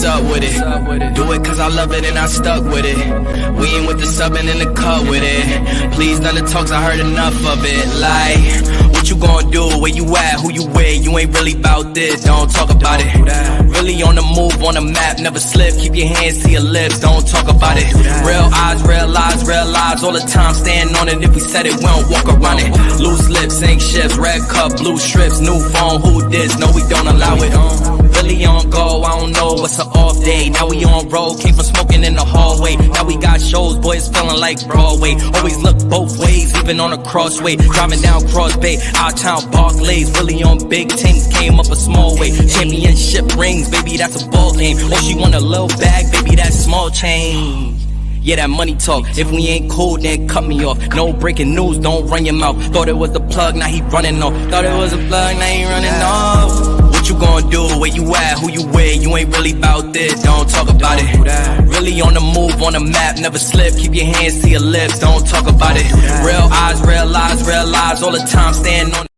what's up with it? Do it cause I love it and I stuck with it. We ain't with the subbing in the cut with it. Please none of the talks, I heard enough of it. Like, what you gonna do? Where you at? Who you with? You ain't really about this, don't talk about it. Really on the move, on the map, never slip. Keep your hands to your lips, don't talk about it. Real eyes, real lies all the time. Stand on it, if we said it, we don't walk around it. Loose lips, ain't shifts, red cup, blue strips, new phone, who this? No, we don't allow it. Really on go, I don't know what's an off day. Now we on road, came from smoking in the hallway. Now we got shows, boys feeling like Broadway. Always look both ways, even on a crossway. Driving down Cross Bay, out town Barclays. Really on big things, came up a small way. Championship rings, baby, that's a ball game. Oh, she want a little bag, baby, that's small change. Yeah, that money talk. If we ain't cool, then cut me off. No breaking news, don't run your mouth. Thought it was the plug, now he running off. Thought it was a plug, now he running off. What you gonna do? Where you at? Who you with? You ain't really about this, don't talk about it. Really on the move, on the map, never slip. Keep your hands to your lips, don't talk about it. Real eyes, real lies all the time. Stand on it.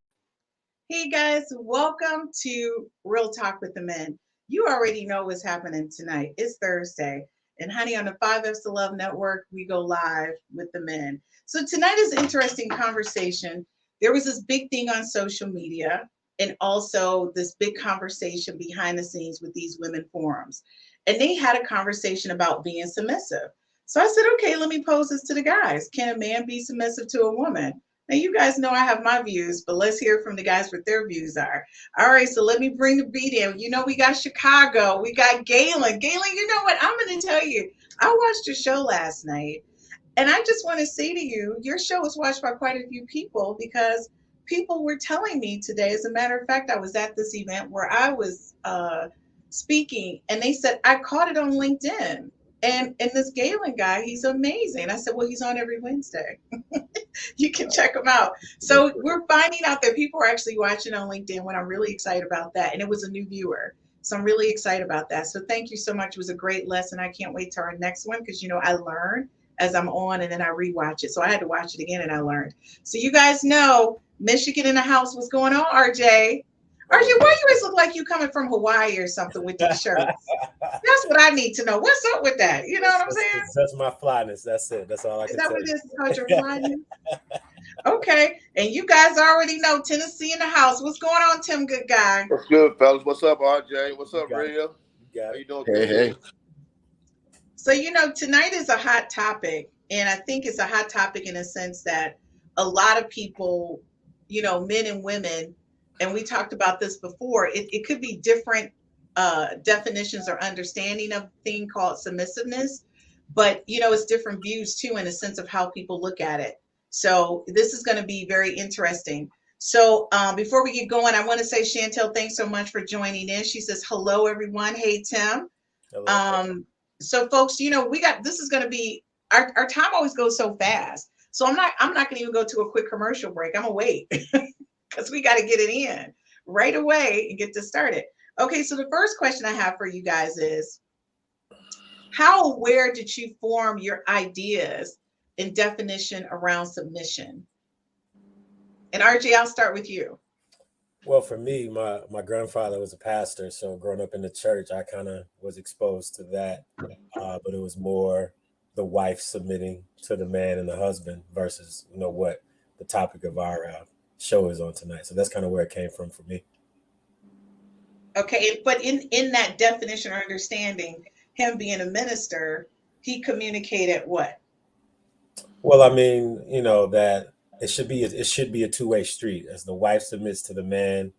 Hey guys, welcome to Real Talk with the Men. You already know what's happening tonight. It's Thursday. And honey, on the 5F's to Love Network, we go live with the men. So tonight is an interesting conversation. There was this big thing on social media and also this big conversation behind the scenes with these women forums. And they had a conversation about being submissive. So I said, okay, let me pose this to the guys. Can a man be submissive to a woman? Now, you guys know I have my views, but let's hear from the guys what their views are. All right, so let me bring the beat in. You know, we got Chicago. We got Galen. Galen, you know what? I'm going to tell you, I watched your show last night, and I just want to say to you, your show was watched by quite a few people because people were telling me today, as a matter of fact, I was at this event where I was speaking, and they said, I caught it on LinkedIn. And this Galen guy, he's amazing. I said, well, he's on every Wednesday. You can check him out. So we're finding out that people are actually watching on LinkedIn, when I'm really excited about that. And it was a new viewer. So I'm really excited about that. So thank you so much. It was a great lesson. I can't wait to our next one because, you know, I learn as I'm on and then I rewatch it. So I had to watch it again and I learned. So you guys know, Michigan in the house. What's going on, RJ? RJ, why you always look like you coming from Hawaii or something with these shirts? That's what I need to know. What's up with that? You know what I'm saying? That's my flyness. That's it. That's all I can say. Is that what it is? It's called your flyness? Okay. And you guys already know Tennessee in the house. What's going on, Tim, good guy? What's good, fellas? What's up, RJ? What's up, Real? How you doing? Hey. So, you know, tonight is a hot topic. And I think it's a hot topic in a sense that a lot of people, you know, men and women, and we talked about this before, it could be different definitions or understanding of a thing called submissiveness, but you know, it's different views too in a sense of how people look at it. So this is going to be very interesting. So before we get going, I want to say, Chantel, thanks so much for joining in. She says, hello, everyone. Hey, Tim. Hello. So folks, you know, this is going to be, our time always goes so fast. So I'm not going to even go to a quick commercial break. I'm going to wait because we got to get it in right away and get this started. Okay, so the first question I have for you guys is, how aware did you form your ideas and definition around submission? And RJ, I'll start with you. Well, for me, my grandfather was a pastor, so growing up in the church, I kind of was exposed to that, but it was more the wife submitting to the man and the husband versus, you know, what the topic of our show is on tonight. So that's kind of where it came from for me. Okay, but in that definition or understanding, him being a minister, he communicated what? Well, I mean, you know, that it should be a two-way street. As the wife submits to the man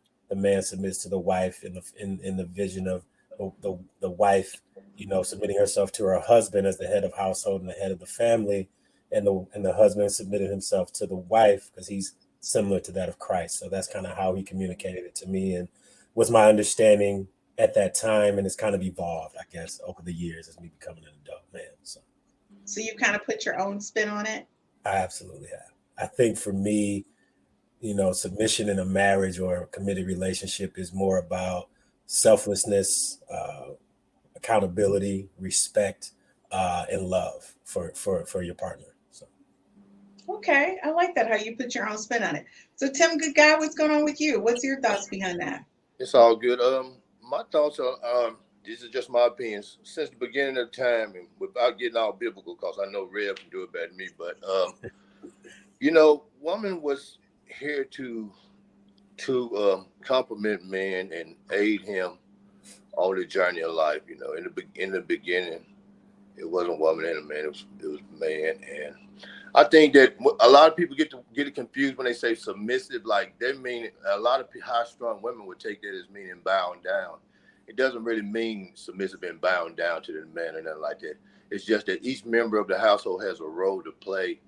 submits to the wife in the vision of the wife, you know, submitting herself to her husband as the head of household and the head of the family, and the husband submitted himself to the wife because he's similar to that of Christ. So that's kind of how he communicated it to me, and was my understanding at that time, and it's kind of evolved, I guess, over the years as me becoming an adult man. So you kind of put your own spin on it? I absolutely have. I think for me, you know, submission in a marriage or a committed relationship is more about selflessness, accountability, respect, and love for your partner. So. Okay, I like that, how you put your own spin on it. So Tim, good guy, what's going on with you? What's your thoughts behind that? It's all good. My thoughts are, this is just my opinion, since the beginning of time, and without getting all biblical, because I know Rev can do it better than me, but woman was here to compliment man and aid him on the journey of life. In the beginning, it wasn't woman and a man; it was man. And I think that a lot of people get it confused when they say submissive. Like, they mean, a lot of high-strung women would take that as meaning bowing down. It doesn't really mean submissive and bowing down to the man or nothing like that. It's just that each member of the household has a role to play,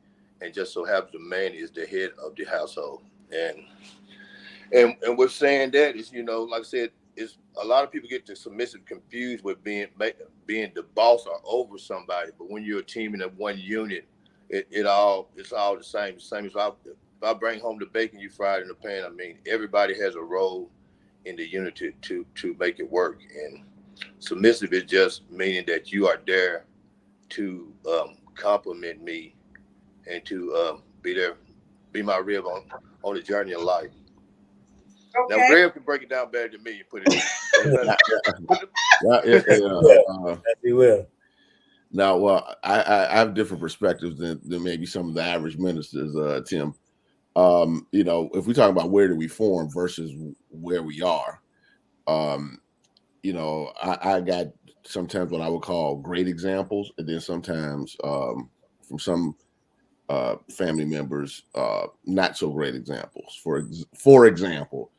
and just so happens the man is the head of the household. And we're saying that is, like I said, is a lot of people get the submissive confused with being the boss or over somebody. But when you're a team in one unit, it's all the same. The same as if I bring home the bacon you fried in the pan. I mean, everybody has a role in the unit to make it work. And submissive is just meaning that you are there to compliment me and to be my rib on the journey of life. Okay. Now, Rev can break it down better than me and put it in. He will. Now, well, I have different perspectives than maybe some of the average ministers, Tim. If we talk about where do we form versus where we are, I got sometimes what I would call great examples, and then sometimes from some family members, not so great examples. For example,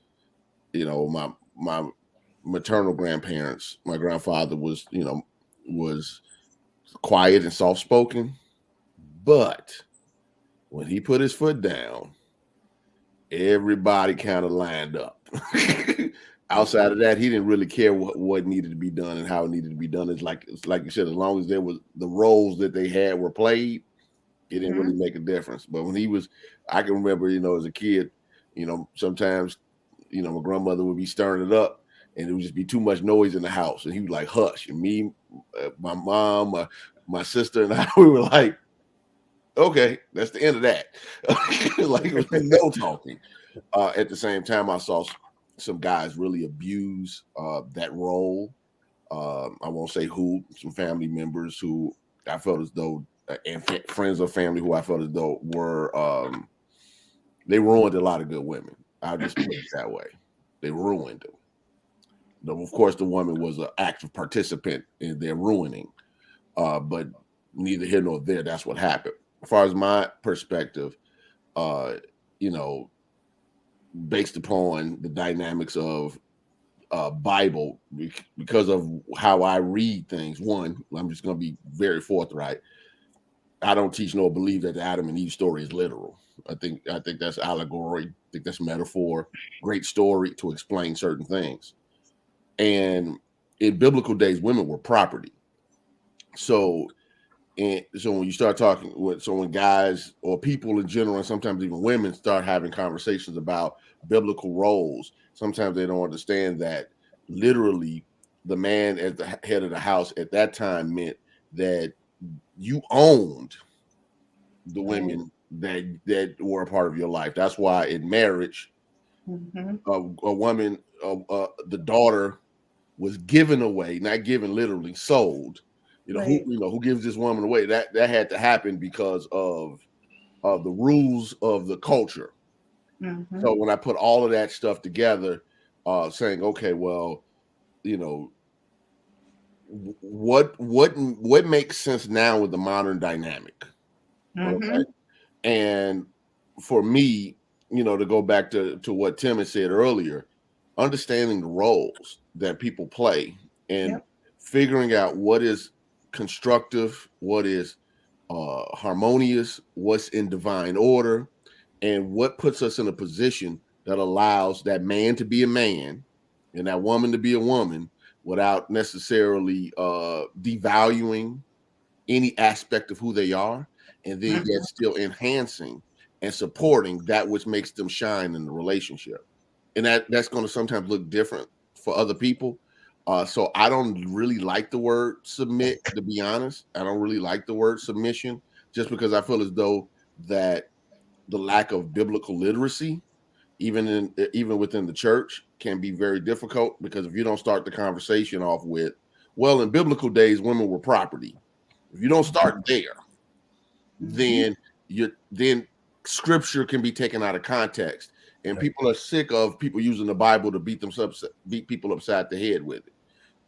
my maternal grandparents, my grandfather was quiet and soft-spoken, but when he put his foot down, everybody kind of lined up. Outside of that, he didn't really care what needed to be done and how it needed to be done. It's like you said, as long as there was the roles that they had were played, it didn't really make a difference. But when I can remember, as a kid, sometimes, my grandmother would be stirring it up, and it would just be too much noise in the house, and he would like hush. And me, my mom, my sister, and I, we were like, okay, that's the end of that. Like, it was no talking. At the same time, I saw some guys really abuse that role. I won't say who. Some family members who I felt as though, and friends of family who I felt as though were they ruined a lot of good women. I'll just put it that way. They ruined them. Though, of course, the woman was an active participant in their ruining, but neither here nor there. That's what happened. As far as my perspective, based upon the dynamics of Bible, because of how I read things. One, I'm just going to be very forthright. I don't teach nor believe that the Adam and Eve story is literal. I think that's allegory. I think that's metaphor. Great story to explain certain things. And in biblical days, women were property. So when you start talking, when guys or people in general, and sometimes even women, start having conversations about biblical roles, sometimes they don't understand that literally the man as the head of the house at that time meant that you owned the women that were a part of your life. That's why in marriage, a woman, the daughter was given away, not given literally, sold. Who gives this woman away? That had to happen because of the rules of the culture. So when I put all of that stuff together, saying, okay, well, what makes sense now with the modern dynamic? Okay? And for me, to go back to what Tim had said earlier, understanding the roles that people play and figuring out what is constructive, what is harmonious, what's in divine order, and what puts us in a position that allows that man to be a man and that woman to be a woman without necessarily devaluing any aspect of who they are, and then yet still enhancing and supporting that which makes them shine in the relationship. And that's going to sometimes look different for other people. So I don't really like the word submit, to be honest. I don't really like the word submission, just because I feel as though that the lack of biblical literacy, even within the church, can be very difficult, because if you don't start the conversation off with Well, in biblical days, women were property. If you don't start there, then scripture can be taken out of context, and people are sick of people using the Bible to beat people upside the head with it.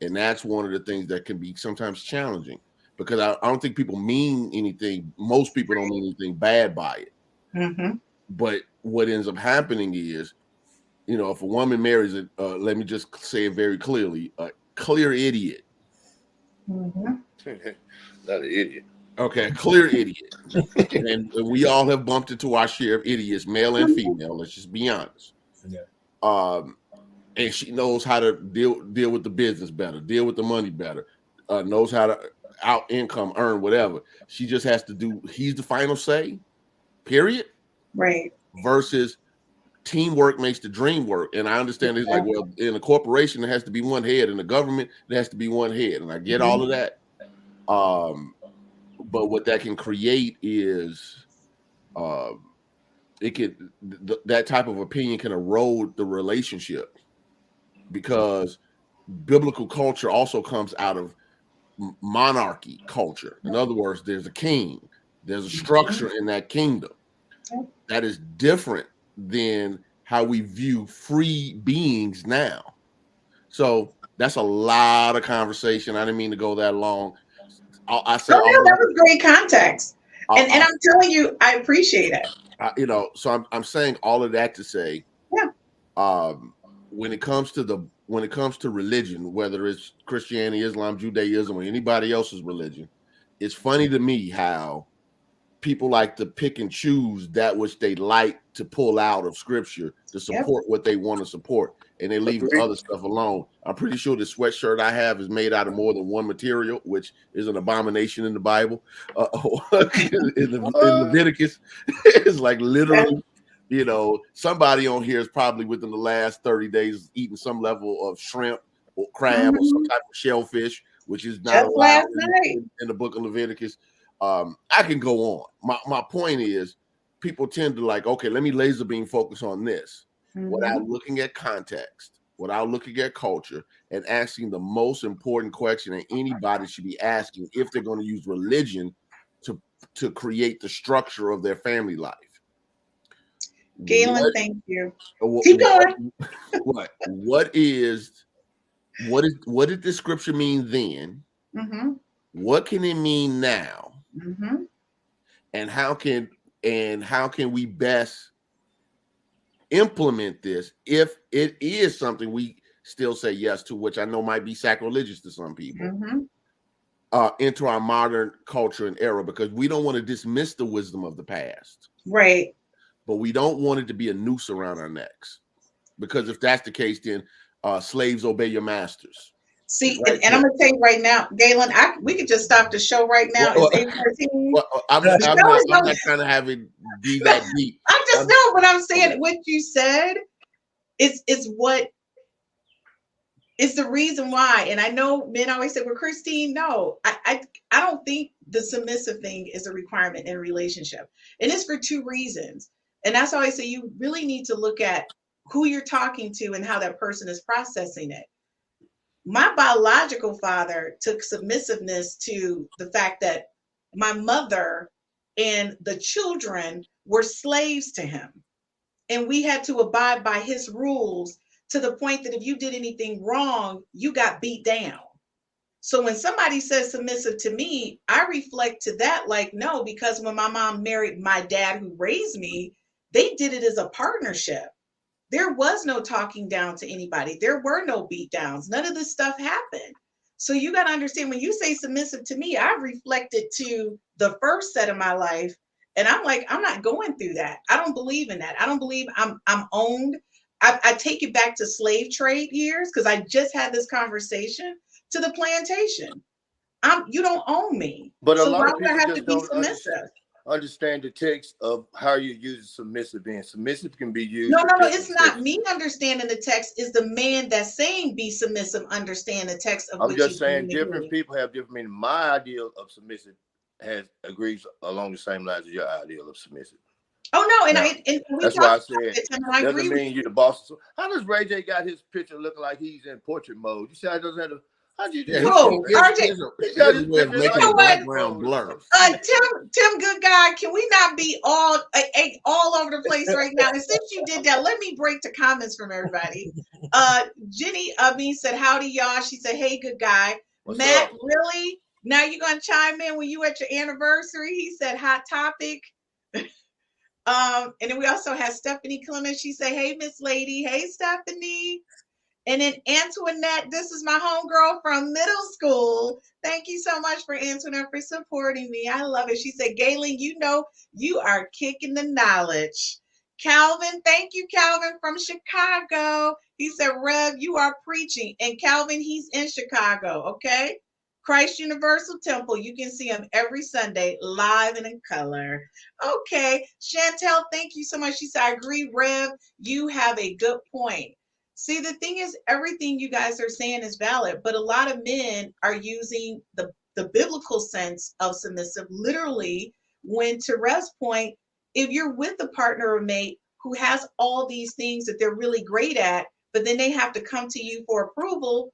And that's one of the things that can be sometimes challenging, because I don't think people mean anything. Most people don't mean anything bad by it. But what ends up happening is, you know, if a woman marries it, let me just say it very clearly, a clear idiot. Not an idiot. Okay, clear idiot. And we all have bumped into our share of idiots, male and female. Let's just be honest. And she knows how to deal with the business better, deal with the money better, knows how to out income, earn whatever. She just has to do. He's the final say. Period. Right. Versus teamwork makes the dream work. And I understand it's like, well, in a corporation, there has to be one head. In the government, there has to be one head. And I get all of that. But what that can create is that type of opinion can erode the relationship, because biblical culture also comes out of monarchy culture. In other words, there's a king, there's a structure in that kingdom that is different than how we view free beings now. So that's a lot of conversation. I didn't mean to go that long. I said, that was great context, and I'm telling you, I appreciate it. You know, so I'm saying all of that to say, when it comes to religion, whether it's Christianity, Islam, Judaism, or anybody else's religion, it's funny to me how people like to pick and choose that which they like to pull out of scripture to support what they want to support, and they leave the other stuff alone. I'm pretty sure the sweatshirt I have is made out of more than one material, which is an abomination in the Bible. In Leviticus, it's like literally, you know, somebody on here is probably within the last 30 days eating some level of shrimp or crab or some type of shellfish, which is not allowed in the book of Leviticus. I can go on. My point is, people tend to like, okay, let me laser beam focus on this without looking at context, without looking at culture, and asking the most important question that anybody should be asking if they're going to use religion to create the structure of their family life. Galen, thank you. Keep going. What did the scripture mean then? What can it mean now? And how can we best implement this if it is something we still say yes to, which I know might be sacrilegious to some people, into our modern culture and era, because we don't want to dismiss the wisdom of the past. Right. But we don't want it to be a noose around our necks, because if that's the case, then slaves obey your masters. See, right, and I'm gonna tell you right now, Galen, we could just stop the show right now. It's 8:14. I'm not trying to have it be that deep. I just know, but I'm saying what you said is what is the reason why. And I know men always say, "Well, Christine, no, I don't think the submissive thing is a requirement in a relationship, and it's for two reasons." And that's why I say you really need to look at who you're talking to and how that person is processing it. My biological father took submissiveness to the fact that my mother and the children were slaves to him. And we had to abide by his rules, to the point that if you did anything wrong, you got beat down. So when somebody says submissive to me, I reflect to that like, no, because when my mom married my dad who raised me, they did it as a partnership. There was no talking down to anybody. There were no beat downs. None of this stuff happened. So you got to understand, when you say submissive to me, I've reflected to the first set of my life. And I'm like, I'm not going through that. I don't believe in that. I don't believe I'm owned. I take it back to slave trade years, because I just had this conversation, to the plantation. You don't own me. But so a lot why of would I people have to just be don't submissive? Understand the text of how you use submissive. And submissive can be used. No, it's not me understanding the text. Is the man that's saying be submissive understand the text of? I'm just saying different people have different meaning. My ideal of submissive agrees along the same lines as your ideal of submissive. Oh no, that's why I said doesn't mean you're the boss. How does Ray J got his picture looking like he's in portrait mode? You see, I Yeah, Who? RJ? his way of making the background blur. Tim, good guy. Can we not be all over the place right now? And since you did that, let me break the comments from everybody. Jenny said, "Howdy, y'all." She said, "Hey, good guy." What's Matt, up? really? Now you're gonna chime in when you at your anniversary? He said, "Hot topic." And then we also have Stephanie Clemens. She said, "Hey, Miss Lady." Hey, Stephanie. And then Antoinette, this is my homegirl from middle school. Thank you so much for Antoinette for supporting me. I love it. She said, "Galen, you know you are kicking the knowledge." Calvin, thank you, Calvin from Chicago. He said, "Rev, you are preaching." And Calvin, he's in Chicago, okay? Christ Universal Temple. You can see him every Sunday live and in color. Okay. Chantel, thank you so much. She said, "I agree, Rev. You have a good point." See, the thing is, everything you guys are saying is valid, but a lot of men are using the biblical sense of submissive literally when, to Rev's point, if you're with a partner or mate who has all these things that they're really great at, but then they have to come to you for approval,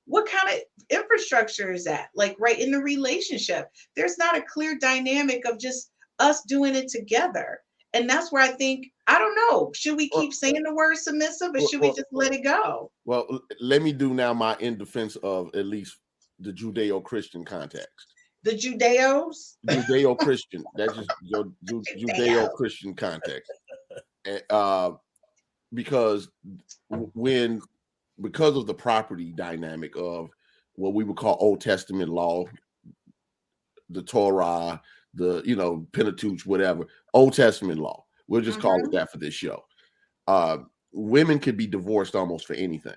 what kind of infrastructure is that? Like, right in the relationship, there's not a clear dynamic of just us doing it together. And that's where I think, I don't know, should we keep saying the word submissive or should we just let it go? Well, let me do now my in defense of at least the Judeo-Christian context. The Judeo-Christian. That's just your Judeo-Christian context. Because of the property dynamic of what we would call Old Testament law, the Torah, the Pentateuch, whatever, Old Testament law. We'll just call it that for this show. Women could be divorced almost for anything.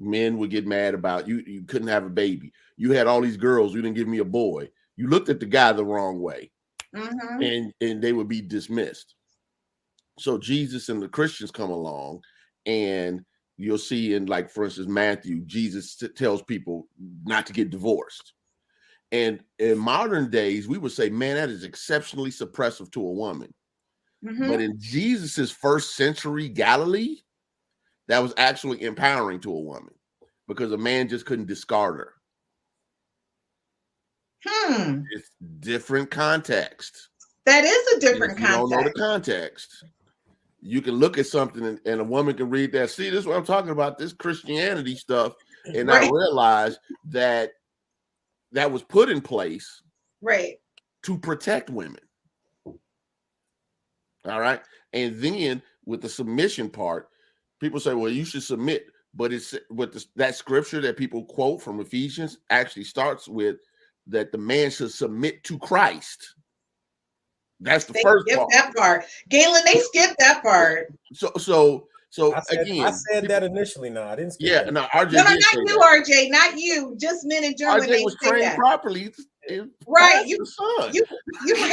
Men would get mad about you couldn't have a baby. You had all these girls, you didn't give me a boy. You looked at the guy the wrong way, and they would be dismissed. So Jesus and the Christians come along, and you'll see in, like, for instance, Matthew, Jesus tells people not to get divorced. And in modern days, we would say, man, that is exceptionally suppressive to a woman. But in Jesus's first century Galilee, that was actually empowering to a woman because a man just couldn't discard her. It's different context. That is a different context. You don't know the context. You can look at something and a woman can read that. See, this is what I'm talking about, this Christianity stuff, and not realize that was put in place to protect women. All right. And then with the submission part, people say, well, you should submit. But it's with that scripture that people quote from Ephesians actually starts with that the man should submit to Christ. That's the first part. That part. Galen, they skipped that part. So I said that initially. No, I didn't skip that. No, RJ. No, not you, that. RJ, not you. Just men in Germany. RJ was trained properly. Right. You were in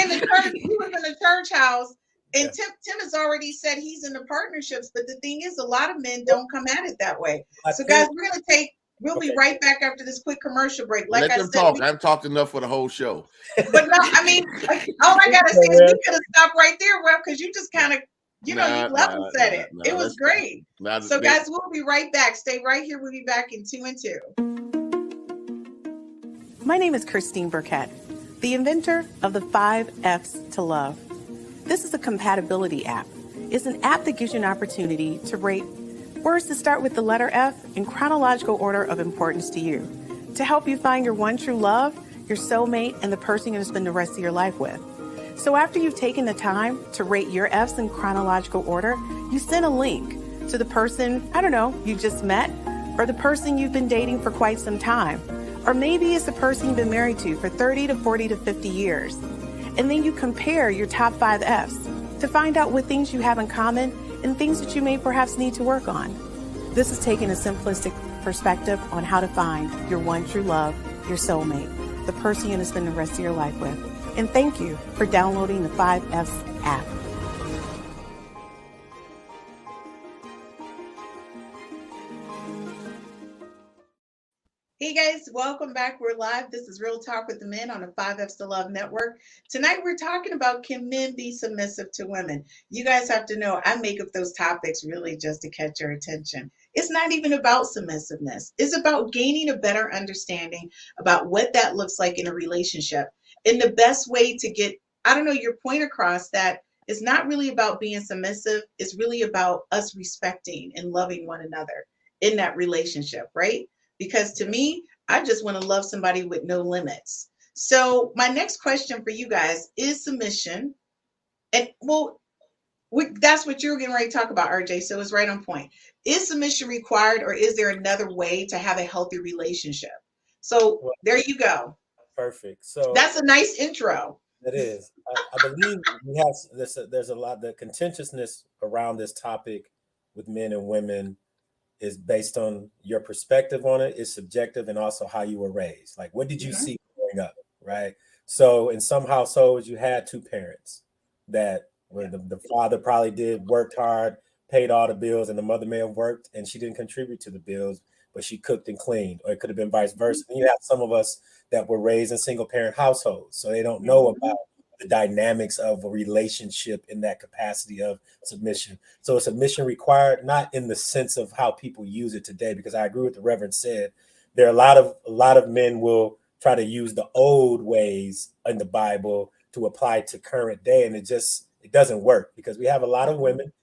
the church. You were in the church house. And Tim has already said he's in the partnerships, but the thing is, a lot of men don't come at it that way. Guys, we'll be right back after this quick commercial break. Like Let them talk. I've talked enough for the whole show. But no, I mean, all I gotta say is we could have stopped right there, Rev, because you just kind of, you level set it. It was great. So guys, we'll be right back. Stay right here. We'll be back in 2 and 2. My name is Christine Burkett, the inventor of the 5 F's to Love. This is a compatibility app. It's an app that gives you an opportunity to rate words that start with the letter F in chronological order of importance to you, to help you find your one true love, your soulmate, and the person you're going to spend the rest of your life with. So after you've taken the time to rate your F's in chronological order, you send a link to the person, you just met, or the person you've been dating for quite some time. Or maybe it's the person you've been married to for 30 to 40 to 50 years. And then you compare your top 5 F's to find out what things you have in common and things that you may perhaps need to work on. This is taking a simplistic perspective on how to find your one true love, your soulmate, the person you're going to spend the rest of your life with. And thank you for downloading the 5 F's app. Hey guys, welcome back. We're live. This is Real Talk with the Men on the 5 F's to Love Network. Tonight we're talking about, can men be submissive to women? You guys have to know I make up those topics really just to catch your attention. It's not even about submissiveness. It's about gaining a better understanding about what that looks like in a relationship. And the best way to get, I don't know, your point across that it's not really about being submissive. It's really about us respecting and loving one another in that relationship, right? Because to me, I just want to love somebody with no limits. So my next question for you guys is submission. And well, that's what you're getting ready to talk about, RJ. So it's right on point. Is submission required, or is there another way to have a healthy relationship? So Well, there you go. perfect. So That's a nice intro. it is. I believe we have there's a lot, the contentiousness around this topic with men and women is based on your perspective on it, is subjective, and also how you were raised. Like, what did you Mhm. see growing up, right? So in some households, you had two parents that where the father probably worked hard, paid all the bills, and the mother may have worked and she didn't contribute to the bills, but she cooked and cleaned, or it could have been vice versa. And you have some of us that were raised in single parent households, so they don't know about the dynamics of a relationship in that capacity of submission. So is submission required? Not in the sense of how people use it today, because I agree with the Reverend said. There are a lot of men will try to use the old ways in the Bible to apply to current day, and it doesn't work, because we have a lot of women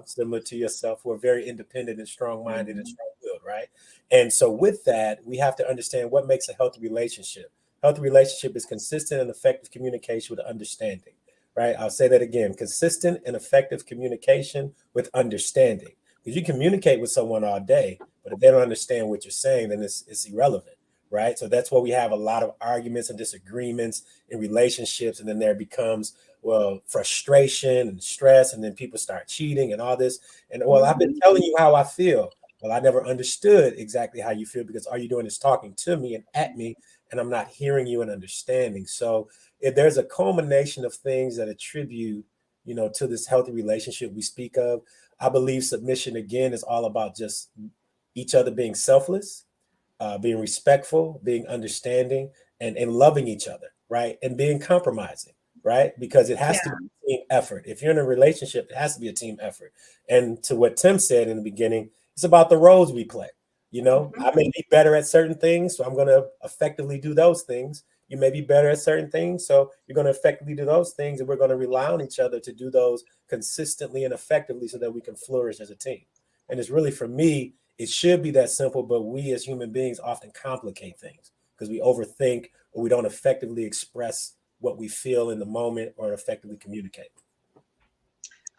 similar to yourself who are very independent and strong-minded and strong-willed, right? And so with that, we have to understand what makes a healthy relationship. Healthy relationship is consistent and effective communication with understanding, right? I'll say that again: consistent and effective communication with understanding. Because you communicate with someone all day, but if they don't understand what you're saying, then it's irrelevant, right? So that's why we have a lot of arguments and disagreements in relationships, and then there becomes, well, frustration and stress, and then people start cheating and all this. And, well, I've been telling you how I feel. Well, I never understood exactly how you feel, because all you're doing is talking to me and at me, and I'm not hearing you and understanding. So if there's a culmination of things that attribute, to this healthy relationship we speak of, I believe submission, again, is all about just each other being selfless, being respectful, being understanding, and loving each other, right? And being compromising, right? Because it has to be a team effort. If you're in a relationship, it has to be a team effort. And to what Tim said in the beginning, it's about the roles we play. I may be better at certain things, so I'm going to effectively do those things. You may be better at certain things, so you're going to effectively do those things, and we're going to rely on each other to do those consistently and effectively so that we can flourish as a team. And it's really, for me, it should be that simple, but we as human beings often complicate things because we overthink, or we don't effectively express what we feel in the moment or effectively communicate.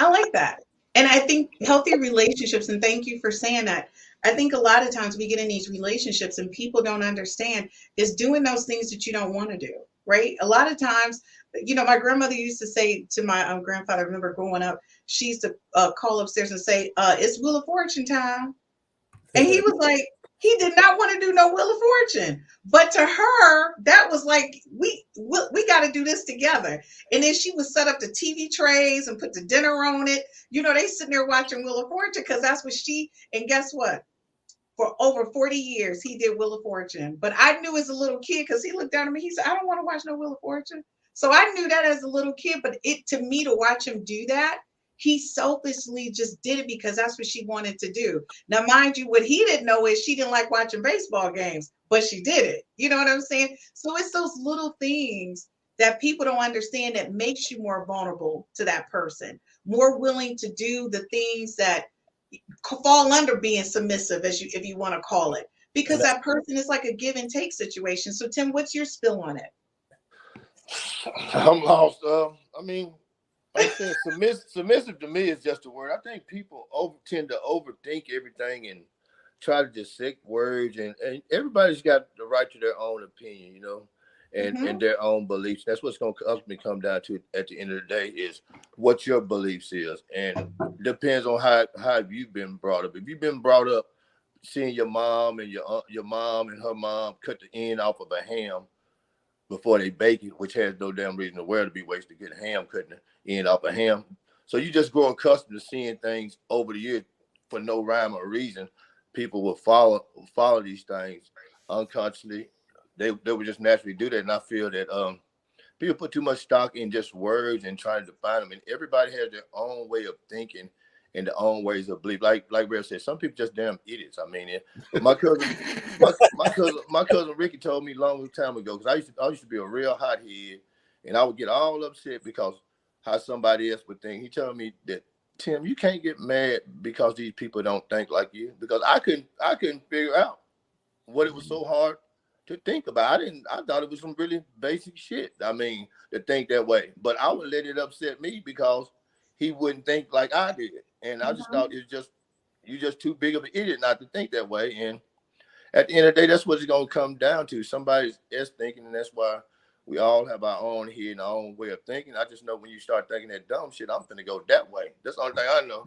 I like that. And I think healthy relationships, and thank you for saying that. I think a lot of times we get in these relationships and people don't understand is doing those things that you don't want to do, right? A lot of times, my grandmother used to say to my grandfather, I remember growing up, she used to call upstairs and say, it's Wheel of Fortune time. And he was like, he did not want to do no Wheel of Fortune. But to her, that was like, we got to do this together. And then she would set up the TV trays and put the dinner on it. They sitting there watching Wheel of Fortune because that's what and guess what? For over 40 years, he did Wheel of Fortune. But I knew as a little kid, because he looked down at me, he said, I don't want to watch no Wheel of Fortune. So I knew that as a little kid, but to me, to watch him do that, he selfishly just did it because that's what she wanted to do. Now, mind you, what he didn't know is she didn't like watching baseball games, but she did it. You know what I'm saying? So it's those little things that people don't understand that makes you more vulnerable to that person, more willing to do the things that fall under being submissive, if you want to call it, because that person is like a give and take situation. So Tim, what's your spill on it? I'm lost. I'm saying submissive to me is just a word. I think people tend to overthink everything and try to dissect words, and everybody's got the right to their own opinion, and their own beliefs. That's what's going to ultimately come down to at the end of the day is what your beliefs is, and depends on how you've been brought up. If you've been brought up seeing your mom and your mom and her mom cut the end off of a ham before they bake it, which has no damn reason in the world to be wasted to get ham cutting the end off a ham. So you just grow accustomed to seeing things over the years for no rhyme or reason. People will follow these things unconsciously. They would just naturally do that. And I feel that people put too much stock in just words and trying to define them. And everybody has their own way of thinking in their own ways of belief. Like Rev said, some people just damn idiots. I mean, my cousin Ricky told me a long time ago, because I used to be a real hothead, and I would get all upset because how somebody else would think. He told me that, Tim, you can't get mad because these people don't think like you, because I couldn't figure out what it was so hard to think about. I thought it was some really basic shit. I mean, to think that way, but I would let it upset me because he wouldn't think like I did, and I just thought you're just too big of an idiot not to think that way. And at the end of the day, that's what it's gonna come down to. Somebody's thinking, and that's why we all have our own head and our own way of thinking. I just know when you start thinking that dumb shit, I'm finna go that way. That's the only thing I know.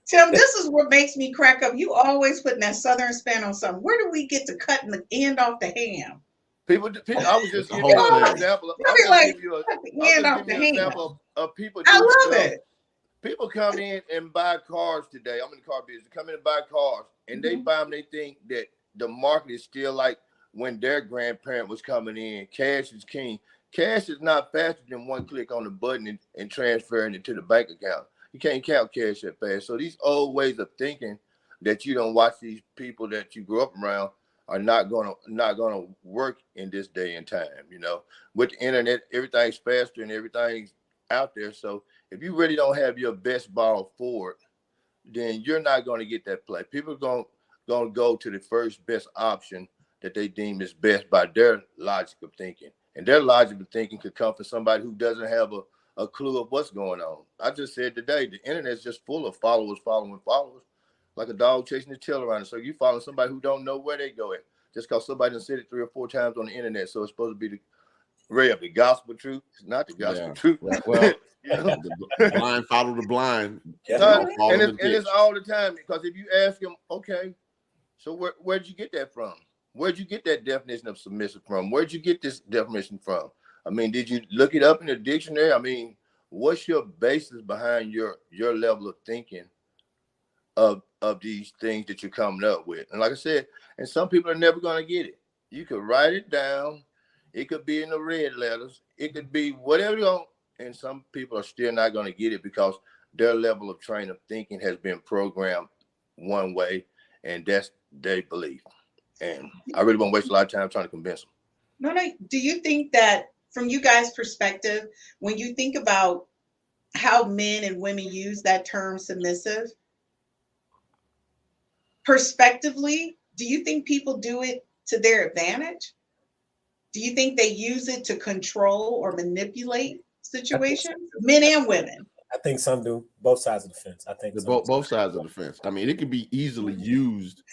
Tim, this is what makes me crack up. You always putting that southern spin on something. Where do we get to cutting the end off the ham? People I was just giving you an example. I'm just giving you an example of people. I love it. People come in and buy cars today. I'm in the car business. Come in and buy cars, and they buy them. They think that the market is still like when their grandparent was coming in. Cash is king. Cash is not faster than one click on the button and transferring it to the bank account. You can't count cash that fast. So these old ways of thinking that you don't watch these people that you grew up around are not gonna work in this day and time. You know, with the internet, everything's faster and everything's out there. So if you really don't have your best ball forward, then you're not going to get that play. People are going to go to the first best option that they deem is best by their logic of thinking. And their logic of thinking could come from somebody who doesn't have a clue of what's going on. I just said today, the internet is just full of followers following followers, like a dog chasing his tail around. So you follow somebody who don't know where they go at, just because somebody done said it 3 or 4 times on the internet. So it's supposed to be the the gospel truth. It's not the gospel truth. Well, you know? The blind follow the blind. And it's all the time, because if you ask them, okay, so where'd you get that from? Where'd you get that definition of submissive from? Where'd you get this definition from? I mean, did you look it up in the dictionary? I mean, what's your basis behind your level of thinking of these things that you're coming up with? And like I said, and some people are never going to get it. You could write it down. It could be in the red letters. It could be whatever you want. And some people are still not going to get it because their level of training of thinking has been programmed one way, and that's their belief. And I really won't waste a lot of time trying to convince them. No. Do you think that, from you guys' perspective, when you think about how men and women use that term submissive, prospectively, do you think people do it to their advantage? Do you think they use it to control or manipulate situations, men and women? I think some do. Both sides of the fence. I think both sides of the fence. I mean, it could be easily used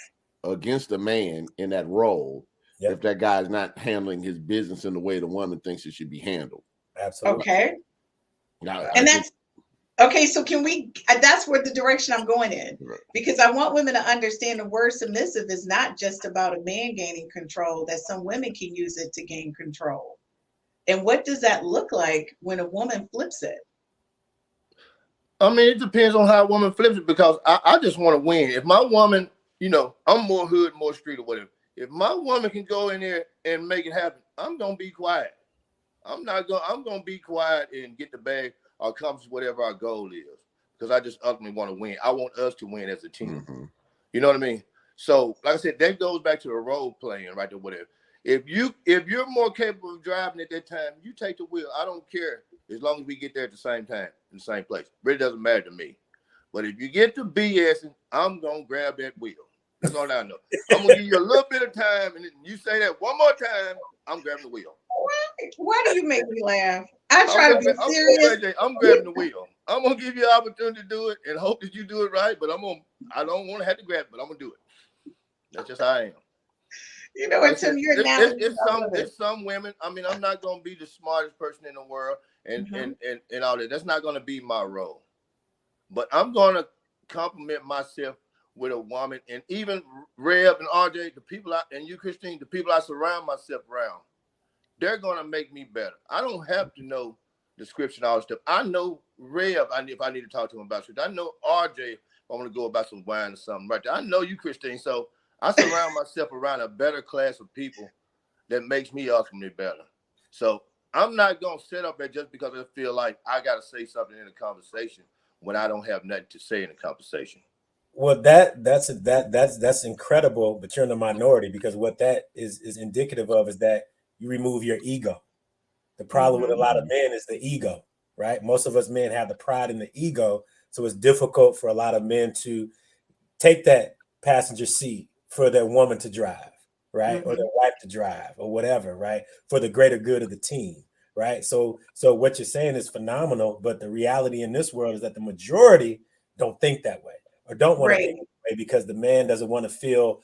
against a man in that role if that guy is not handling his business in the way the woman thinks it should be handled. Absolutely. Okay. Now, okay, so can we, that's where the direction I'm going in, because I want women to understand the word submissive is not just about a man gaining control, that some women can use it to gain control. And what does that look like when a woman flips it? I mean, it depends on how a woman flips it, because I just want to win. If my woman, you know, I'm more hood, more street or whatever. If my woman can go in there and make it happen, I'm going to be quiet. I'm going to be quiet and get the bag or accomplish whatever our goal is, because I just ultimately want to win. I want us to win as a team. Mm-hmm. You know what I mean? So, like I said, that goes back to the role playing right there, whatever. If you're more capable of driving at that time, you take the wheel. I don't care, as long as we get there at the same time, in the same place. It really doesn't matter to me. But if you get to BSing, I'm going to grab that wheel. That's all I know. I'm going to give you a little bit of time, and you say that one more time, I'm grabbing the wheel. Why do you make me laugh? I try to be serious. I'm grabbing the wheel. I'm going to give you an opportunity to do it and hope that you do it right, but I don't want to have to grab it, but I'm going to do it. That's just how I am. You know what, Tim, you're now. It's some women. I mean, I'm not going to be the smartest person in the world and all that. That's not going to be my role. But I'm going to compliment myself with a woman, and even Reb and RJ, the people and you, Christine, the people I surround myself around, they're going to make me better. I don't have to know the scripture and all this stuff. I know Reb, if I need to talk to him about scripture. I know RJ if I want to go about some wine or something right there. I know you, Christine. So I surround myself around a better class of people that makes me ultimately better. So I'm not going to set up there just because I feel like I got to say something in a conversation when I don't have nothing to say in the conversation. Well, that's incredible, but you're in the minority, because what that is indicative of is that you remove your ego. The problem with a lot of men is the ego, right? Most of us men have the pride in the ego, so it's difficult for a lot of men to take that passenger seat for their woman to drive, right? Or their wife to drive, or whatever, right? For the greater good of the team, right? So what you're saying is phenomenal, but the reality in this world is that the majority don't think that way, or don't want to think that way, because the man doesn't want to feel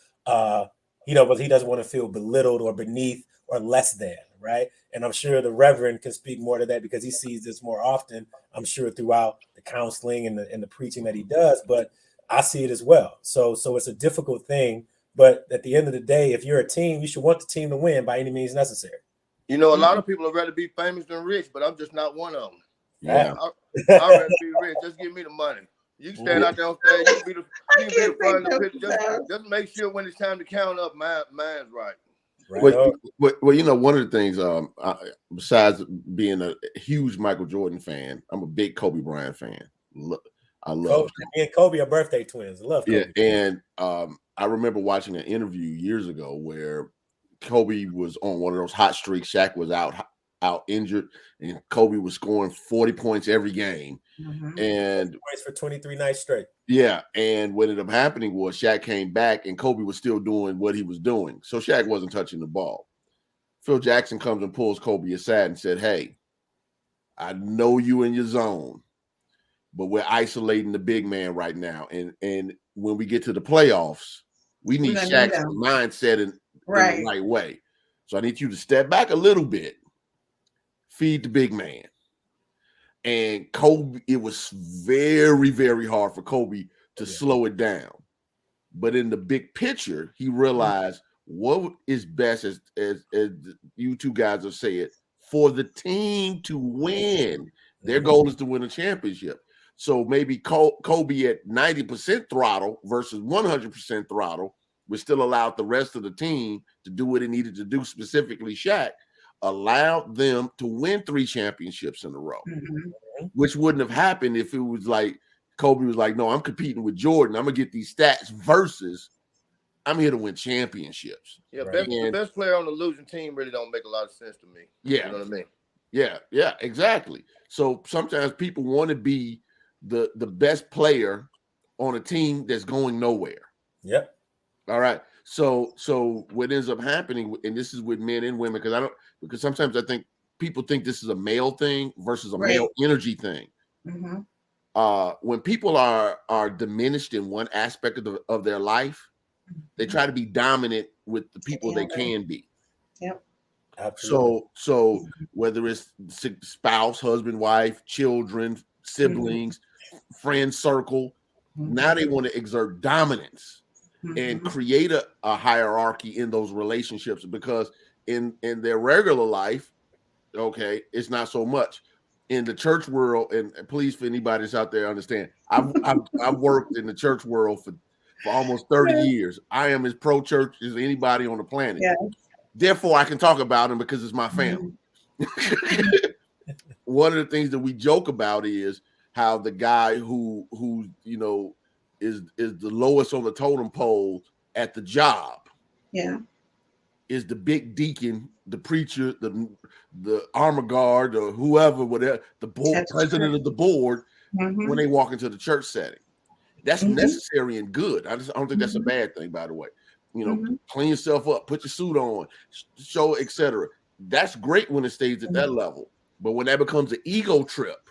he doesn't want to feel belittled or beneath or less than, right? And I'm sure the Reverend can speak more to that, because he sees this more often, I'm sure, throughout the counseling and the preaching that he does. But I see it as well. So it's a difficult thing. But at the end of the day, if you're a team, you should want the team to win by any means necessary. You know, a lot of people would rather be famous than rich, but I'm just not one of them. Yeah. I'd rather be rich. Just give me the money. You can stand out there on stage. You can be the front of the picture. Just make sure when it's time to count up, mine's right. Well, you know, one of the things, besides being a huge Michael Jordan fan, I'm a big Kobe Bryant fan. I love Kobe. Me and Kobe are birthday twins. I love Kobe. Yeah, and I remember watching an interview years ago where Kobe was on one of those hot streaks. Shaq was out injured, and Kobe was scoring 40 points every game. And points for 23 nights straight. Yeah, and what ended up happening was Shaq came back, and Kobe was still doing what he was doing. So Shaq wasn't touching the ball. Phil Jackson comes and pulls Kobe aside and said, "Hey, I know you in your zone, but we're isolating the big man right now. And when we get to the playoffs, we need Shaq's mindset in the right way. So I need you to step back a little bit, feed the big man." And Kobe, it was very, very hard for Kobe to slow it down. But in the big picture, he realized what is best, as you two guys have said, for the team to win. Their goal is to win a championship. So maybe Kobe at 90% throttle versus 100% throttle would still allow the rest of the team to do what it needed to do, specifically Shaq, allowed them to win 3 championships in a row, which wouldn't have happened if it was like Kobe was like, "No, I'm competing with Jordan. I'm going to get these stats versus I'm here to win championships." Yeah, the best player on the losing team really don't make a lot of sense to me. Yeah. You know what I mean? Yeah, exactly. So sometimes people want to be the best player on a team that's going nowhere. Yep. All right. So what ends up happening, and this is with men and women, because sometimes I think people think this is a male thing versus a male energy thing. When people are diminished in one aspect of their life, they try to be dominant with the people they can be. Yep. Absolutely. So whether it's spouse, husband, wife, children, siblings, friend circle, now they want to exert dominance and create a hierarchy in those relationships, because in their regular life, okay, it's not so much. In the church world, and please, for anybody that's out there, understand, I've worked in the church world for almost 30 years. I am as pro-church as anybody on the planet. Yeah. Therefore, I can talk about them because it's my family. One of the things that we joke about is how the guy who you know is the lowest on the totem pole at the job, is the big deacon, the preacher, the armor guard, or whoever, whatever, the board, president of the board, when they walk into the church setting. That's necessary and good. I don't think that's a bad thing, by the way. You know, clean yourself up, put your suit on, show, etc. That's great when it stays at that level. But when that becomes an ego trip,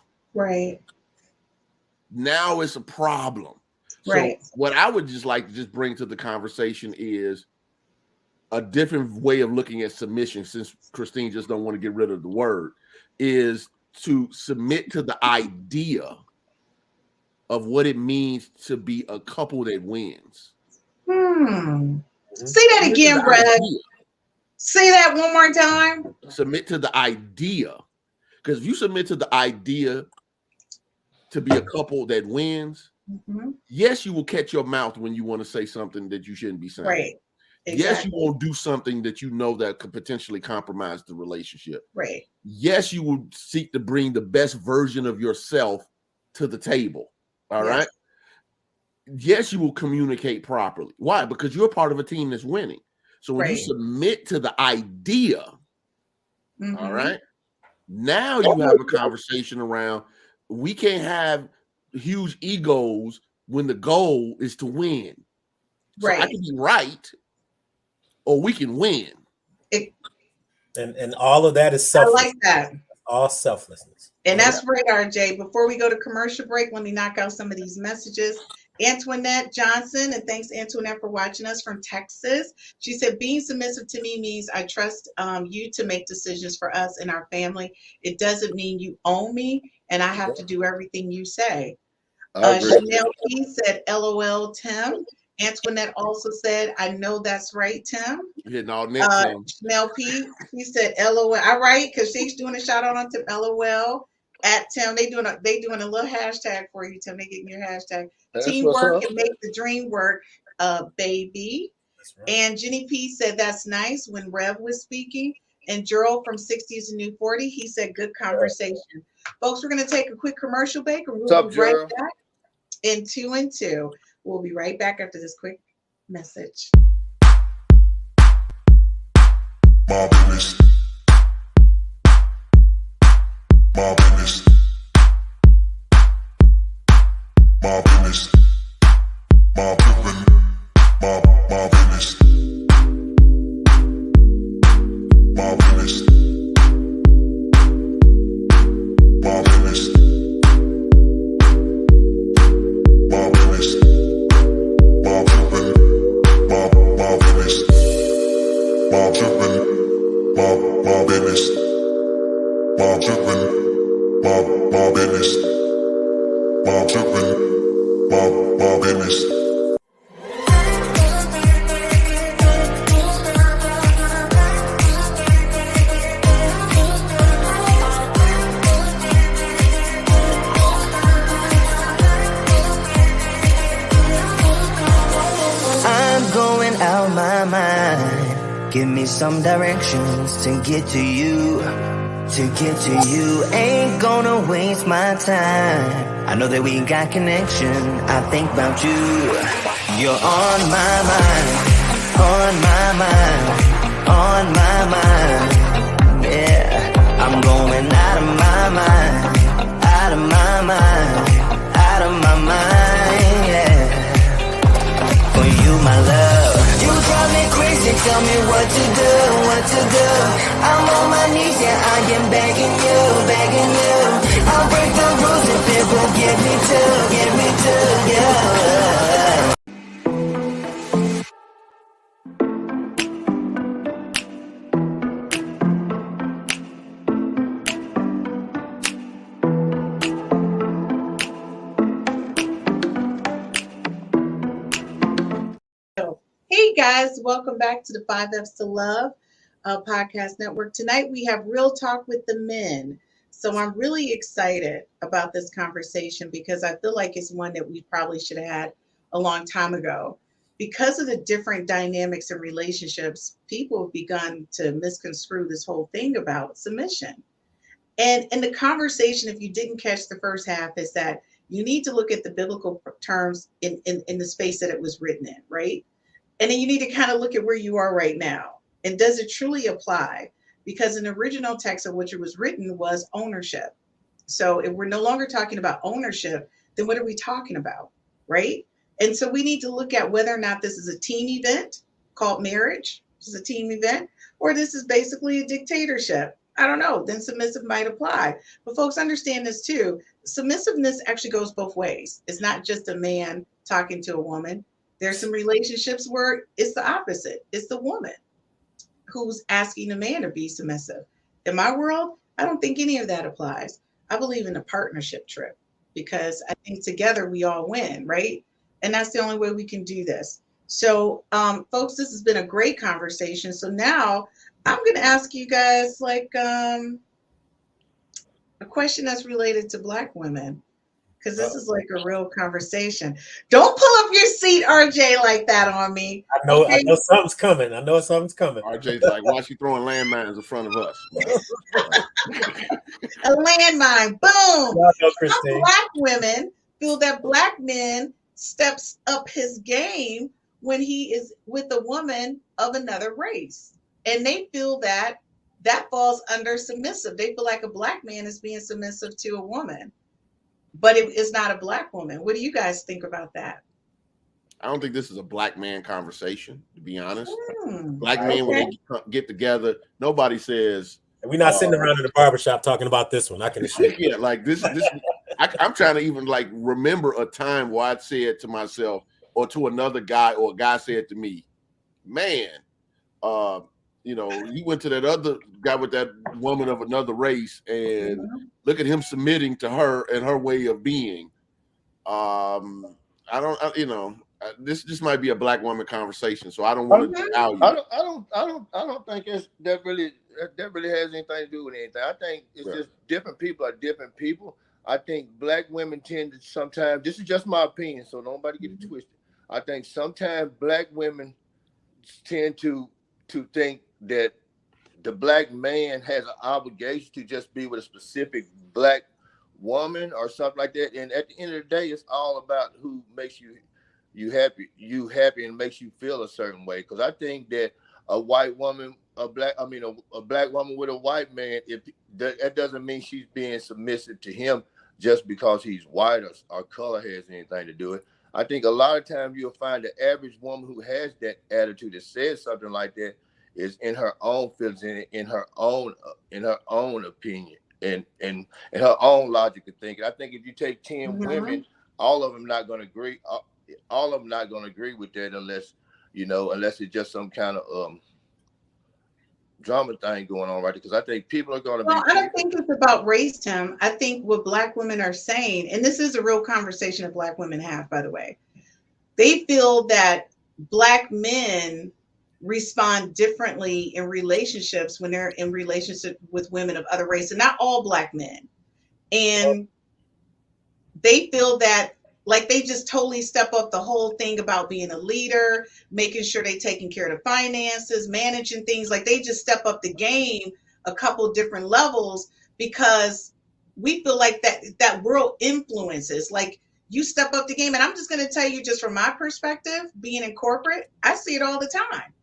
now it's a problem. So what I would just like to just bring to the conversation is a different way of looking at submission, since Christine just don't want to get rid of the word, is to submit to the idea of what it means to be a couple that wins. Say that again, Brad. Say that one more time. Submit to the idea. Because if you submit to the idea to be a couple that wins, yes, you will catch your mouth when you want to say something that you shouldn't be saying. Right. Exactly. Yes, you won't do something that you know that could potentially compromise the relationship. Right. Yes, you will seek to bring the best version of yourself to the table. All right. Yes, you will communicate properly. Why? Because you're part of a team that's winning. So when you submit to the idea, all right, now you have a conversation around, we can't have huge egos when the goal is to win. So I can be right, or we can win. And all of that is selfless. I like that. All selflessness. And that's right, RJ. Before we go to commercial break, let me knock out some of these messages. Antoinette Johnson, and thanks, Antoinette, for watching us from Texas. She said, being submissive to me means I trust you to make decisions for us and our family. It doesn't mean you own me, and I have to do everything you say. Chanel P said, LOL, Tim. Antoinette also said, I know that's right, Tim. Chanel P, she said, LOL. All right, because she's doing a shout out on Tim, LOL. At Tim, they doing a little hashtag for you, Tim. They getting your hashtag. That's teamwork and make the dream work, baby. Right. And Jenny P said that's nice when Rev was speaking. And Gerald from 60s to New 40, he said good conversation. Right. Folks, we're going to take a quick commercial break, and we'll be right back in 2 and 2. We'll be right back after this quick message. My business. My business. My business. My business. My business. My business. My business. My business. My business. My business. My business. My business. My business. My business. My business. My business. I'm going out my mind. Give me some directions to get to you. To get to you, ain't gonna waste my time. I know that we got connection. I think about you. You're on my mind. On my mind. On my mind. Yeah, I'm going out of my mind. Out of my mind. Out of my mind. Yeah, for you, my love. You drive me crazy, tell me what to do, what to do. I'm on my knees, yeah, I am begging you, begging you. I'll break the rules if it will get me to, yeah. Hey guys, welcome back to the 5Fs to Love podcast network. Tonight we have Real Talk with the Men. So I'm really excited about this conversation because I feel like it's one that we probably should have had a long time ago. Because of the different dynamics and relationships, people have begun to misconstrue this whole thing about submission. And in the conversation, if you didn't catch the first half, is that you need to look at the biblical terms in the space that it was written in, right? And then you need to kind of look at where you are right now. And does it truly apply? Because in the original text of which it was written was ownership. So if we're no longer talking about ownership, then what are we talking about, right? And so we need to look at whether or not this is a team event called marriage, this is a team event, or this is basically a dictatorship. I don't know, then submissive might apply. But folks, understand this too. Submissiveness actually goes both ways. It's not just a man talking to a woman. There's some relationships where it's the opposite. It's the woman who's asking the man to be submissive. In my world, I don't think any of that applies. I believe in a partnership trip because I think together we all win, right? And that's the only way we can do this. So, folks, this has been a great conversation. So now I'm going to ask you guys like a question that's related to Black women. Because this is like a real conversation. Don't pull up your seat, RJ, like that on me. I know something's coming. I know something's coming. RJ's like, why is she throwing landmines in front of us? A landmine, boom. Know, Some Black women feel that black men steps up his game when he is with a woman of another race. And they feel that that falls under submissive. They feel like a black man is being submissive to a woman, but it is not a black woman. What do you guys think about that? I don't think this is a black man conversation, to be honest. Hmm. Black men, when they get together, nobody says. And we're not sitting around in the barbershop talking about this one. I can assure you. Yeah, like this. I'm trying to even like remember a time where I said to myself or to another guy, or a guy said to me, "Man, you know, you went to that other guy with that woman of another race, and look at him submitting to her and her way of being." This might be a black woman conversation, so I don't want to tell you. I don't think that really has anything to do with anything. I think it's just different people are different people. I think black women tend to sometimes, this is just my opinion, so nobody get it twisted. I think sometimes black women tend to think that the black man has an obligation to just be with a specific black woman or something like that. And at the end of the day, it's all about who makes you happy and makes you feel a certain way. Because I think that a white woman, a black woman with a white man, if that doesn't mean she's being submissive to him just because he's white or color has anything to do with it. I think a lot of times you'll find the average woman who has that attitude that says something like that is in her own feelings, in her own opinion, and her own logic of thinking. I think if you take 10 women, all of them not going to agree. All of them not going to agree with that unless it's just some kind of drama thing going on right there. Because I think people are going to I don't think it's about race, Tim. I think what black women are saying, and this is a real conversation that black women have, by the way, they feel that black men respond differently in relationships when they're in relationship with women of other race, and not all black men. And they feel that like they just totally step up the whole thing about being a leader, making sure they're taking care of the finances, managing things. Like they just step up the game a couple different levels because we feel like that world influences. Like you step up the game. And I'm just going to tell you, just from my perspective, being in corporate, I see it all the time.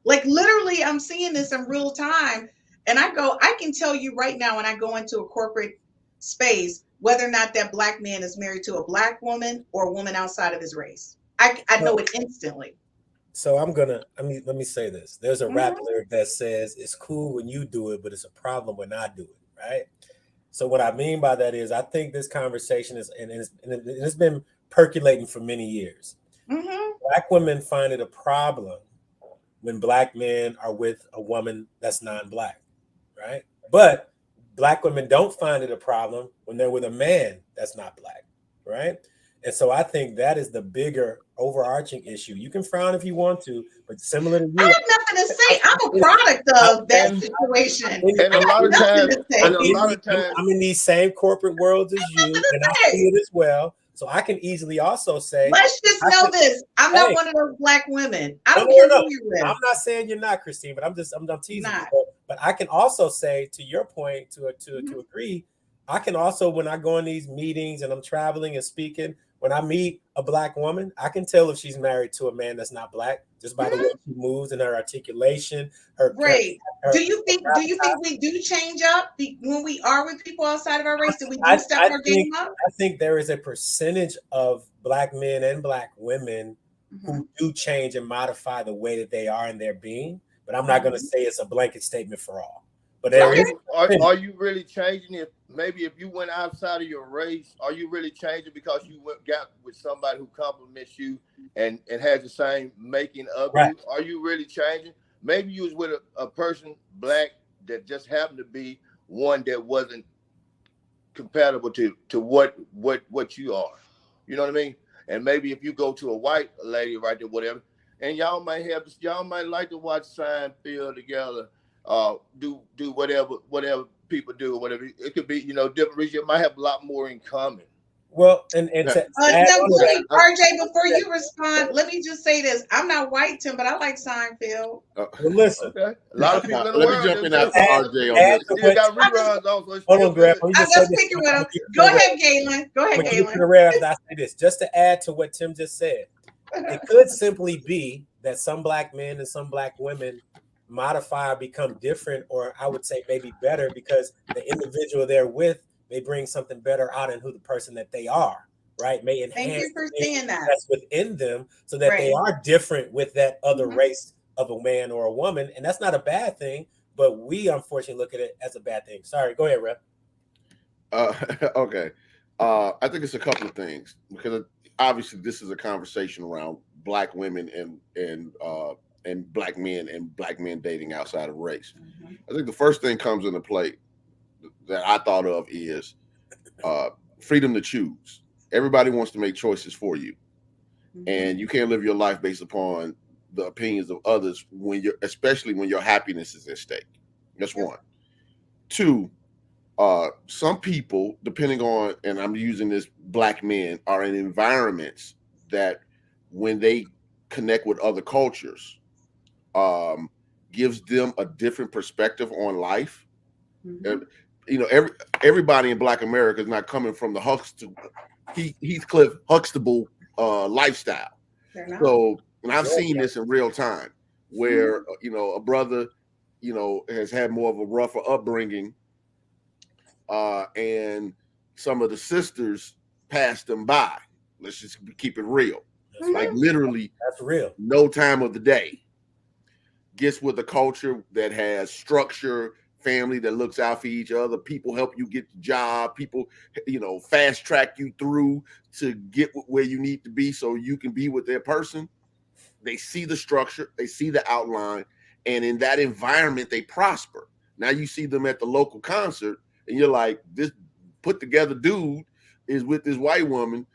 Like literally, I'm seeing this in real time. And I can tell you right now, when I go into a corporate space, whether or not that black man is married to a black woman or a woman outside of his race. I know it instantly. So let me say this. There's a rap lyric that says, it's cool when you do it, but it's a problem when I do it, right? So what I mean by that is I think this conversation is, and it's been percolating for many years. Black women find it a problem when black men are with a woman that's non-black, right? But black women don't find it a problem when they're with a man that's not black, right? And so I think that is the bigger overarching issue. You can frown if you want to, but similar to you, I have nothing to say. I'm a product of that situation. And a lot of times, I'm in these same corporate worlds as you, and I see it as well. So I can easily also say, let's just know this. I'm not one of those black women. I don't care who you're with. I'm not saying you're not, Christine, but I'm teasing you. But I can also say, to your point, to agree, I can also, when I go in these meetings and I'm traveling and speaking, when I meet a black woman, I can tell if she's married to a man that's not black just by the way she moves and her articulation. Do you think we do change up when we are with people outside of our race? Do we step our game up? I think there is a percentage of black men and black women who do change and modify the way that they are in their being. But I'm not going to say it's a blanket statement for all. But are you really changing it? Maybe if you went outside of your race, are you really changing because you got with somebody who compliments you and has the same making of you? Are you really changing? Maybe you was with a person black that just happened to be one that wasn't compatible to what you are. You know what I mean? And maybe if you go to a white lady right there, whatever, and y'all might like to watch Seinfeld together. Do whatever people do or whatever. It could be, different regions. You might have a lot more in common. Well, and Yeah. to Now, add on to that, RJ, before you respond, let me just say this. I'm not white, Tim, but I like Seinfeld. well, listen. Okay. A lot of people in the Let me world jump do in too. after RJ on Add this. to Still got what, reruns on, so it's hold still on, Grab. good. Let me I'm just say just this. picking with I'm him. gonna keep it Go real. ahead, Galen. Go I'm ahead, gonna keep it Galen. real after I say this, just to add to what Tim just said. It could simply be that some black men and some black women modify or become different, or I would say maybe better, because the individual they're with may bring something better out in who the person that they are, right? May Thank enhance you for the things saying that. that's within them so that they Right. are different with that other Mhm. race of a man or a woman. And that's not a bad thing, but we unfortunately look at it as a bad thing. Sorry, go ahead, Rep. Okay. I think it's a couple of things, because obviously this is a conversation around black women and black men dating outside of race. Mhm. I think the first thing comes into play that I thought of is freedom to choose. Everybody wants to make choices for you, and you can't live your life based upon the opinions of others especially when your happiness is at stake. That's Yep. one. Two, some people, depending on, and I'm using this, black men are in environments that when they connect with other cultures, gives them a different perspective on life. Mhm. You know, everybody in Black America is not coming from the Heathcliff Huxtable lifestyle. They're not. So, and I've seen this in real time, where you know, a brother, you know, has had more of a rougher upbringing, and some of the sisters passed them by. Let's just keep it real. That's Like right. literally, That's real. no time of the day. Gets with a culture that has structure, family that looks out for each other, people help you get the job, people, you know, fast track you through to get where you need to be so you can be with their person. They see the structure, they see the outline, and in that environment they prosper. Now you see them at the local concert and you're like, this put together dude is with this white woman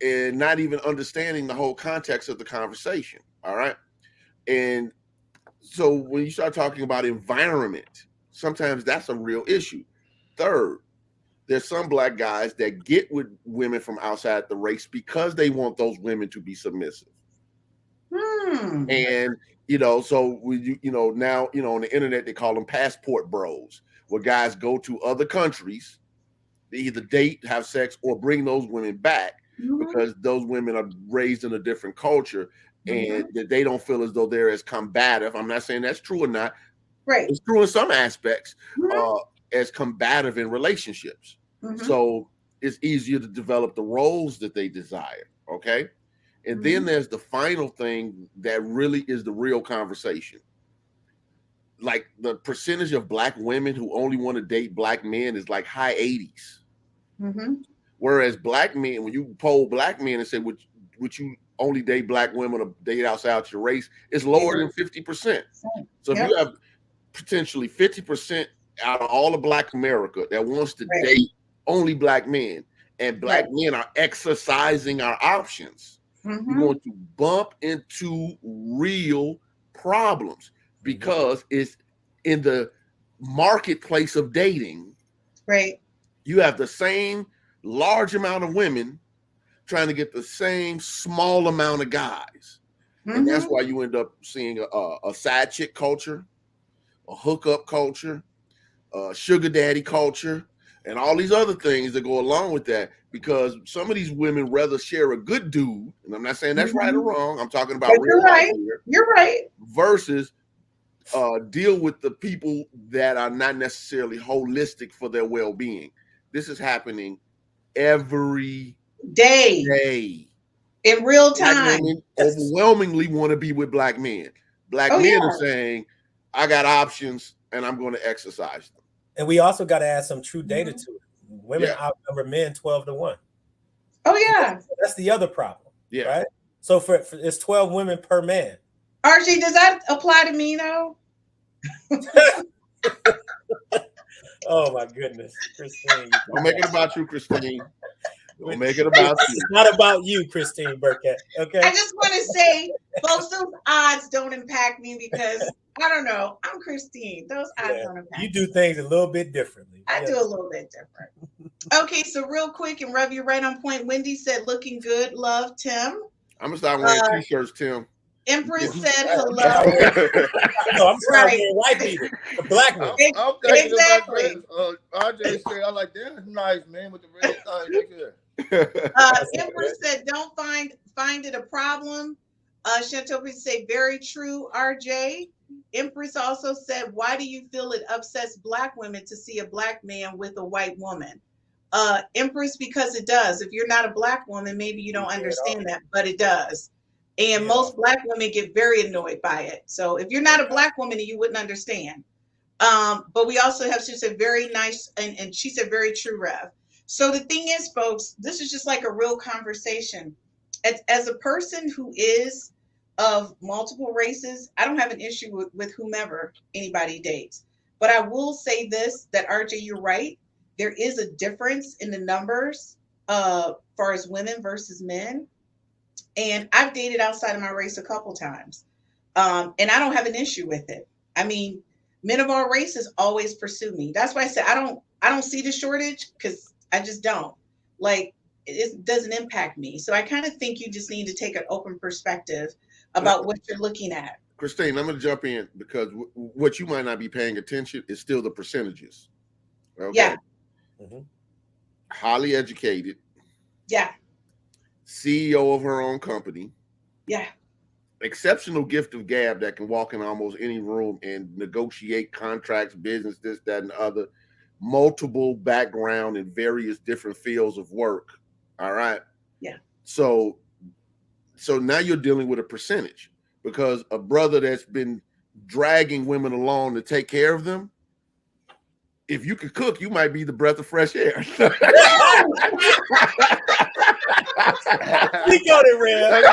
and not even understanding the whole context of the conversation. All right. And so when you start talking about environment, sometimes that's a real issue. Third, there's some black guys that get with women from outside the race because they want those women to be submissive. And you know, so you know, now, you know, on the internet they call them passport bros, where guys go to other countries, they either date, have sex, or bring those women back because those women are raised in a different culture and that they don't feel as though they're as combative. I'm not saying that's true or not. Right. It's true in some aspects, as combative in relationships. So it's easier to develop the roles that they desire. Okay. And then there's the final thing that really is the real conversation. Like the percentage of black women who only want to date black men is like high 80s. Whereas black men, when you poll black men and say, would you only date black women or date outside your race, it's lower than 50%. So if you have potentially 50% out of all of Black America that wants to date only black men, and black men are exercising our options, you're going to bump into real problems because it's in the marketplace of dating. Right. You have the same large amount of women trying to get the same small amount of guys. And that's why you end up seeing a side chick culture, a hookup culture, sugar daddy culture, and all these other things that go along with that, because some of these women rather share a good dude, and I'm not saying that's right or wrong, I'm talking about real life here. You're right. Versus deal with the people that are not necessarily holistic for their well-being. This is happening every day. In real time. Black women overwhelmingly want to be with black men. Black men are saying, I got options and I'm going to exercise them. And we also got to add some true data to it. Women outnumber men 12-1. Oh yeah. That's the other problem. Yeah. Right. So for it's 12 women per man. Archie, does that apply to me though? Oh my goodness, Christine! Don't make it about you, Christine. Don't make it about you. It's not about you, Christine Burkett. Okay. I just want to say, folks, those odds don't impact me because I don't know. I'm Christine. Those odds don't impact you do things a little bit differently. I do a little bit different. Okay, so real quick, and Rev, you're right on point. Wendy said, looking good, love, Tim. I'm gonna start wearing t-shirts, Tim. Empress said I'm hello. sorry, Right. white people, the black ones. I'm thinking Exactly. about that. RJ said, I like that. That's nice, man, with the red thing. Look here. Empress said, don't find it a problem. Chantopi say, very true, RJ. Empress also said, why do you feel it upsets black women to see a black man with a white woman? Empress, because it does. If you're not a black woman, maybe you don't understand that, but it does. And most black women get very annoyed by it. So if you're not a black woman, you wouldn't understand. But we also have, she said, very nice, and she said, very true, Rev. So the thing is, folks, this is just like a real conversation. As a person who is of multiple races, I don't have an issue with whomever anybody dates. But I will say this, that RJ, you're right. There is a difference in the numbers far as women versus men. And I've dated outside of my race a couple times. And I don't have an issue with it. I mean, men of all races always pursue me. That's why I said I don't see the shortage, because I just don't. Like, it doesn't impact me. So I kind of think you just need to take an open perspective about what you're looking at. Christine, I'm going to jump in because what you might not be paying attention is still the percentages. Okay? Yeah. Highly educated. Yeah. CEO of her own company. Yeah. Exceptional gift of gab that can walk in almost any room and negotiate contracts, business, this, that, and the other. Multiple background in various different fields of work. All right. Yeah. So now you're dealing with a percentage, because a brother that's been dragging women along to take care of them, if you could cook, you might be the breath of fresh air. Speak on it, Red.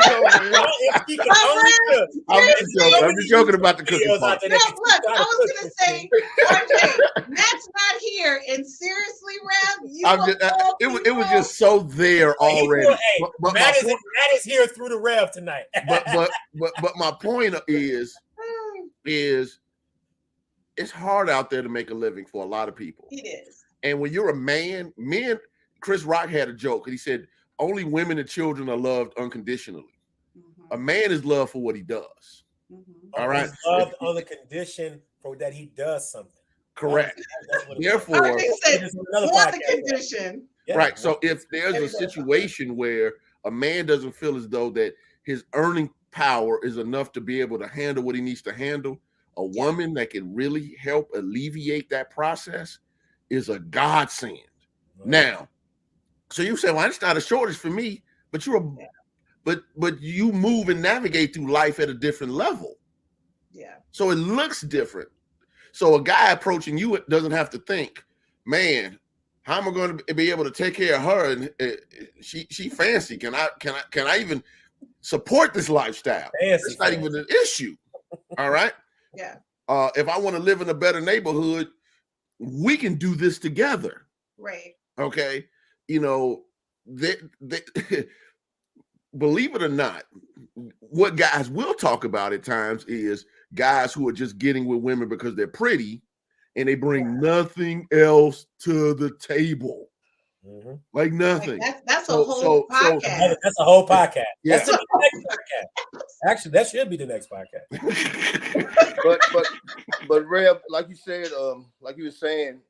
I'm just joking about the cooking part. No, look, I was going to say, RJ, Matt's not here, and seriously, Rev, it was just so there already. But Matt is here through the Rev tonight. but my point is it's hard out there to make a living for a lot of people. It is. And when you're a man, Chris Rock had a joke, and he said, only women and children are loved unconditionally. A man is loved for what he does. All right. He's loved on the condition for that he does something. Correct. Therefore, the condition. Right. So if there's a situation where a man doesn't feel as though that his earning power is enough to be able to handle what he needs to handle, a woman that can really help alleviate that process is a godsend. Now, so you say, well, it's not a shortage for me, but but you move and navigate through life at a different level. Yeah. So it looks different. So a guy approaching you doesn't have to think, man, how am I going to be able to take care of her? And she fancy. Can I even support this lifestyle? It's not even an issue. All right. Yeah. If I want to live in a better neighborhood, we can do this together. Right. Okay. You know, believe it or not, what guys will talk about at times is guys who are just getting with women because they're pretty and they bring nothing else to the table. Like nothing. Like that's a whole podcast. That's a whole podcast. Yeah. That's the next podcast. Actually, that should be the next podcast. but Rev, like you said, like you were saying,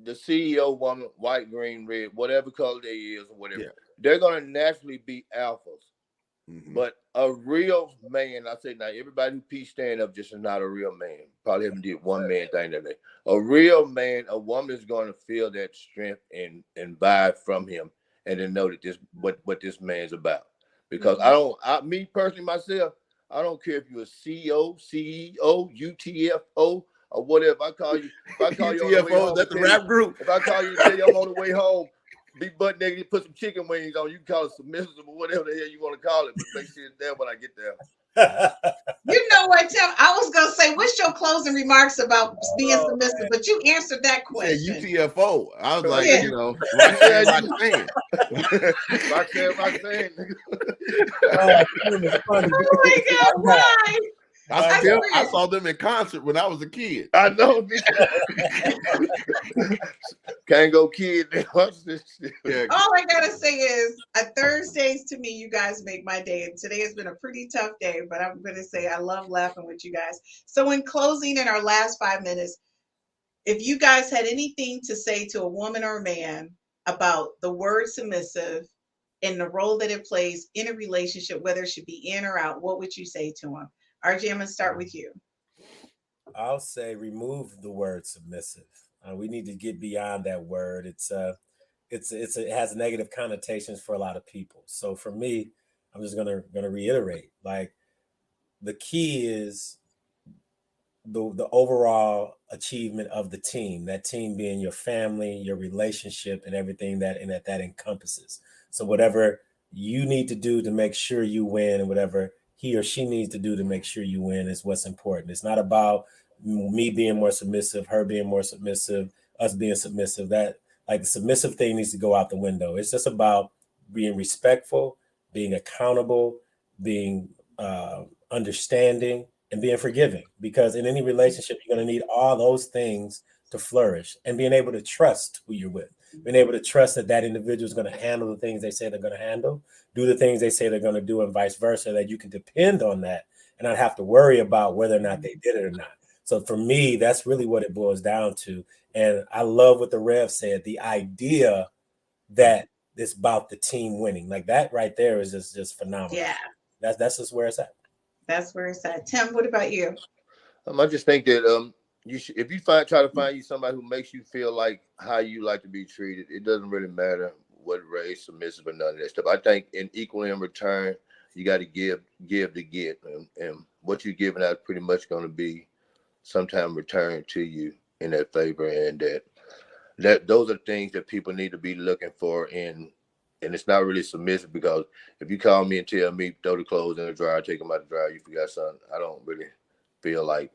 the CEO woman, white, green, red, whatever color they is or whatever, they're gonna naturally be alphas. But a real man, I say now, everybody who peace stand up just is not a real man. Probably haven't did one man thing today. A real man, a woman is going to feel that strength and vibe from him, and then know that this what this man's about. Because me personally myself, I don't care if you're a CEO, UTFO, or whatever. I call you. If I call you on the way home, that's the rap group. If I call you and tell you I'm on the way home, be butt naked, put some chicken wings on. You can call it submissive or whatever the hell you want to call it, but make sure it's there when I get there. You know what, Tim? I was gonna say, what's your closing remarks about being submissive? But you answered that question. UTFO. I was like, you know, Roxanne. Oh my God, why? I saw them in concert when I was a kid. I know. Can't go kid. Watch this shit. Yeah. All I gotta say is, Thursdays to me, you guys make my day. And today has been a pretty tough day, but I'm gonna say I love laughing with you guys. So, in closing, in our last 5 minutes, if you guys had anything to say to a woman or a man about the word submissive and the role that it plays in a relationship, whether it should be in or out, what would you say to them? RJ, I'm gonna start with you. I'll say remove the word submissive. We need to get beyond that word. It has negative connotations for a lot of people. So for me, I'm just gonna reiterate, like, the key is the overall achievement of the team. That team being your family, your relationship, and everything that encompasses. So whatever you need to do to make sure you win, and whatever he or she needs to do to make sure you win, is what's important. It's not about me being more submissive, her being more submissive, us being submissive. That, like, the submissive thing needs to go out the window. It's just about being respectful, being accountable, being understanding, and being forgiving. Because in any relationship, you're going to need all those things to flourish, and being able to trust who you're with, being able to trust that individual is going to handle the things they say they're going to handle, do the things they say they're going to do, and vice versa, that you can depend on that and not have to worry about whether or not they did it or not. So for me, that's really what it boils down to. And I love what the Rev said, the idea that it's about the team winning. Like, that right there is just phenomenal. Yeah. That's just where it's at. That's where it's at. Tim, what about you? I just think that you should, if you try to find you somebody who makes you feel like how you like to be treated, it doesn't really matter what race, submissive, or none of that stuff. I think equally in return, you got to give to get, and what you're giving out is pretty much going to be sometime returned to you in that favor, and that those are things that people need to be looking for in. And it's not really submissive, because if you call me and tell me throw the clothes in the dryer, take them out the dryer, you forgot something, I don't really feel like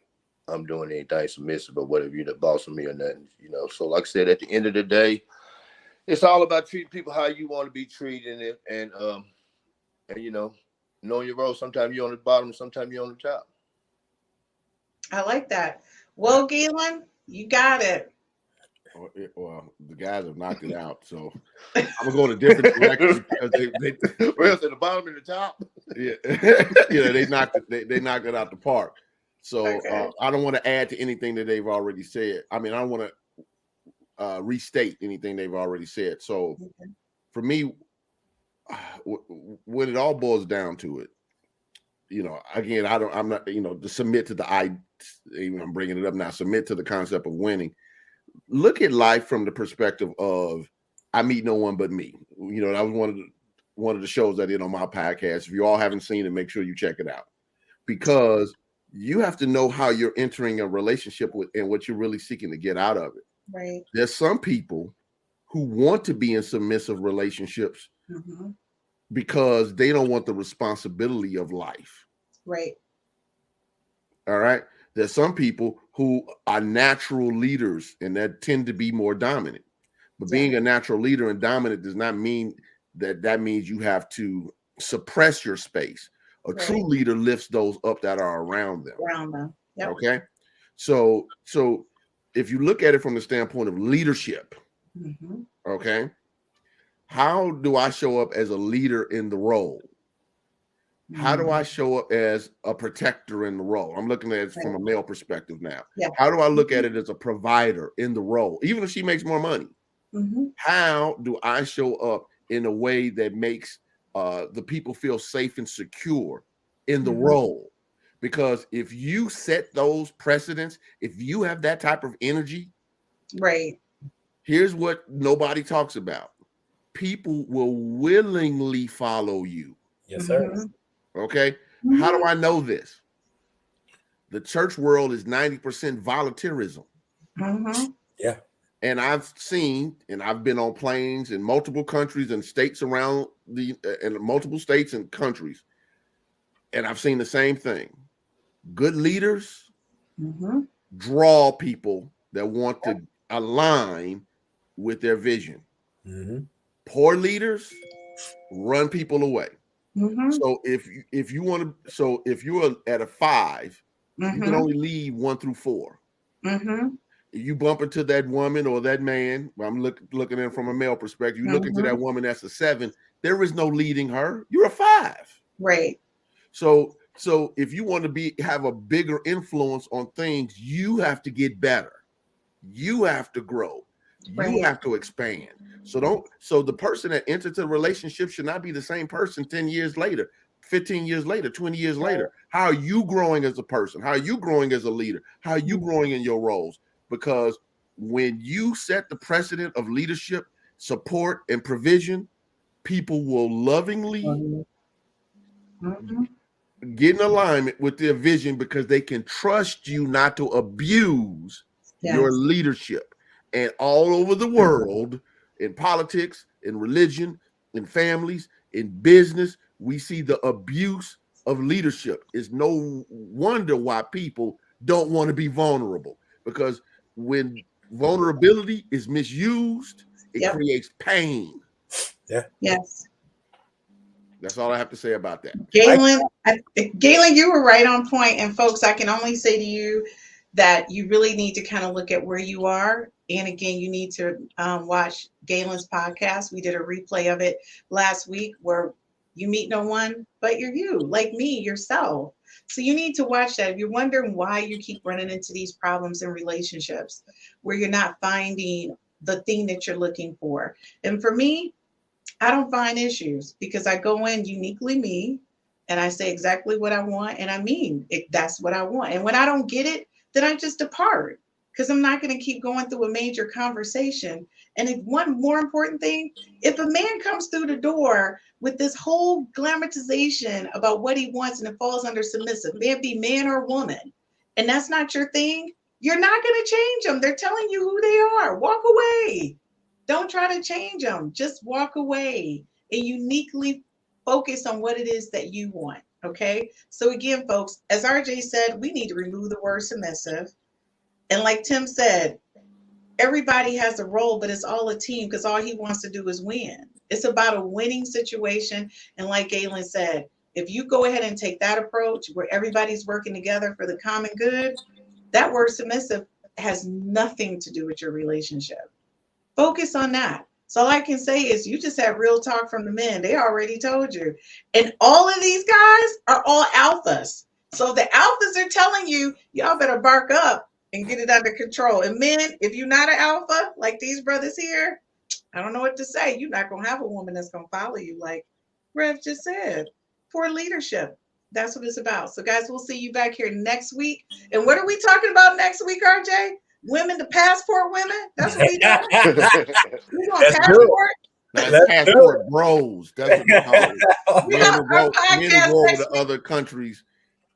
I'm doing anything submissive or whatever. You're the boss of me or nothing, So like I said, at the end of the day, it's all about treating people how you want to be treated, and knowing your role. Sometimes you're on the bottom, sometimes you're on the top. I like that. Well, Galen, you got it. Well, the guys have knocked it out, so I'm gonna go in a different direction, because they Well, at the bottom and the top. Yeah, they knocked it out the park. So Okay. I don't want to add to anything that they've already said. I mean, I don't want to restate anything they've already said. So for me, when it all boils down to it, again, I'm not, to submit to I'm bringing it up now, submit to the concept of winning. Look at life from the perspective of, I meet no one but me. That was one of the shows I did on my podcast. If you all haven't seen it, make sure you check it out, because you have to know how you're entering a relationship with and what you're really seeking to get out of it. Right. There's some people who want to be in submissive relationships because they don't want the responsibility of life. Right. All right. There's some people who are natural leaders and that tend to be more dominant. But being a natural leader and dominant does not mean that means you have to suppress your space. A true leader lifts those up that are around them. Yep. Okay. So if you look at it from the standpoint of leadership, okay, how do I show up as a leader in the role? How do I show up as a protector in the role? I'm looking at it from a male perspective now. Yeah. How do I look at it as a provider in the role, even if she makes more money? How do I show up in a way that makes the people feel safe and secure in the role? Because if you set those precedents, if you have that type of energy, here's what nobody talks about. People will willingly follow you. Yes, sir. Okay. How do I know this? The church world is 90% volunteerism. Yeah. And I've seen, and I've been on planes in multiple countries and states around in multiple states and countries. And I've seen the same thing. Good leaders draw people that want to align with their vision. Poor leaders run people away. So if you're at a 5 You can only lead 1 through 4. You bump into that woman or that man. I'm looking at it from a male perspective. You look into that woman that's a 7. There is no leading her. You're a 5. Right. So if you want to have a bigger influence on things, you have to get better. You have to grow. You have to expand. So the person that enters a relationship should not be the same person 10 years later, 15 years later, 20 years later. How are you growing as a person? How are you growing as a leader? How are you growing in your roles? Because when you set the precedent of leadership, support, and provision, people will lovingly get in alignment with their vision because they can trust you not to abuse your leadership. And all over the world, in politics, in religion, in families, in business, we see the abuse of leadership. It's no wonder why people don't want to be vulnerable, because when vulnerability is misused, it creates pain. Yes. That's all I have to say about that. Galen, you were right on point. And folks, I can only say to you that you really need to kind of look at where you are. And again, you need to watch Galen's podcast. We did a replay of it last week where you meet no one but you, like me, yourself. So you need to watch that. If you're wondering why you keep running into these problems in relationships where you're not finding the thing that you're looking for. And for me, I don't find issues because I go in uniquely me and I say exactly what I want. And I mean, that's what I want. And when I don't get it, then I just depart, because I'm not going to keep going through a major conversation. And if one more important thing, if a man comes through the door with this whole glamorization about what he wants and it falls under submissive, may it be man or woman, and that's not your thing, you're not going to change them. They're telling you who they are. Walk away. Don't try to change them. Just walk away and uniquely focus on what it is that you want. Okay. So again, folks, as RJ said, we need to remove the word submissive. And like Tim said, everybody has a role, but it's all a team because all he wants to do is win. It's about a winning situation. And like Galen said, if you go ahead and take that approach where everybody's working together for the common good, that word submissive has nothing to do with your relationship. Focus on that. So all I can say is you just have real talk from the men. They already told you. And all of these guys are all alphas. So the alphas are telling you, y'all better bark up and get it under control. And men, if you're not an alpha, like these brothers here, I don't know what to say. You're not going to have a woman that's going to follow you, like Rev just said. Poor leadership. That's what it's about. So guys, we'll see you back here next week. And what are we talking about next week, RJ? Women, the passport women? That's what we doing? We doing passport? That's passport bros. That's what we call it. Men will go over to other countries.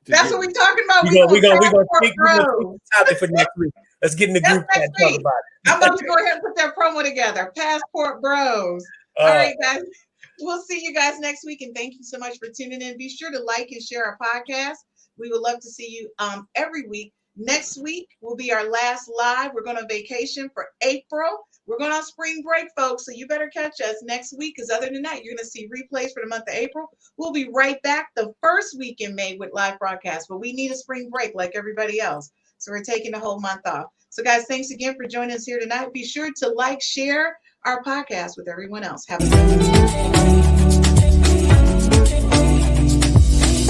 That's what we're talking about. We're gonna speak the topic for next week. Let's get in the group chat and talk about it. I'm about to go ahead and put that promo together. Passport bros. All right, guys. We'll see you guys next week, and thank you so much for tuning in. Be sure to like and share our podcast. We would love to see you every week. Next week will be our last live. We're going on vacation for April. We're going on spring break, folks, so you better catch us next week, because other than that, you're going to see replays for the month of April. We'll be right back the first week in May with live broadcasts, but we need a spring break like everybody else, so we're taking the whole month off. So, guys, thanks again for joining us here tonight. Be sure to like, share our podcast with everyone else. Have a good one.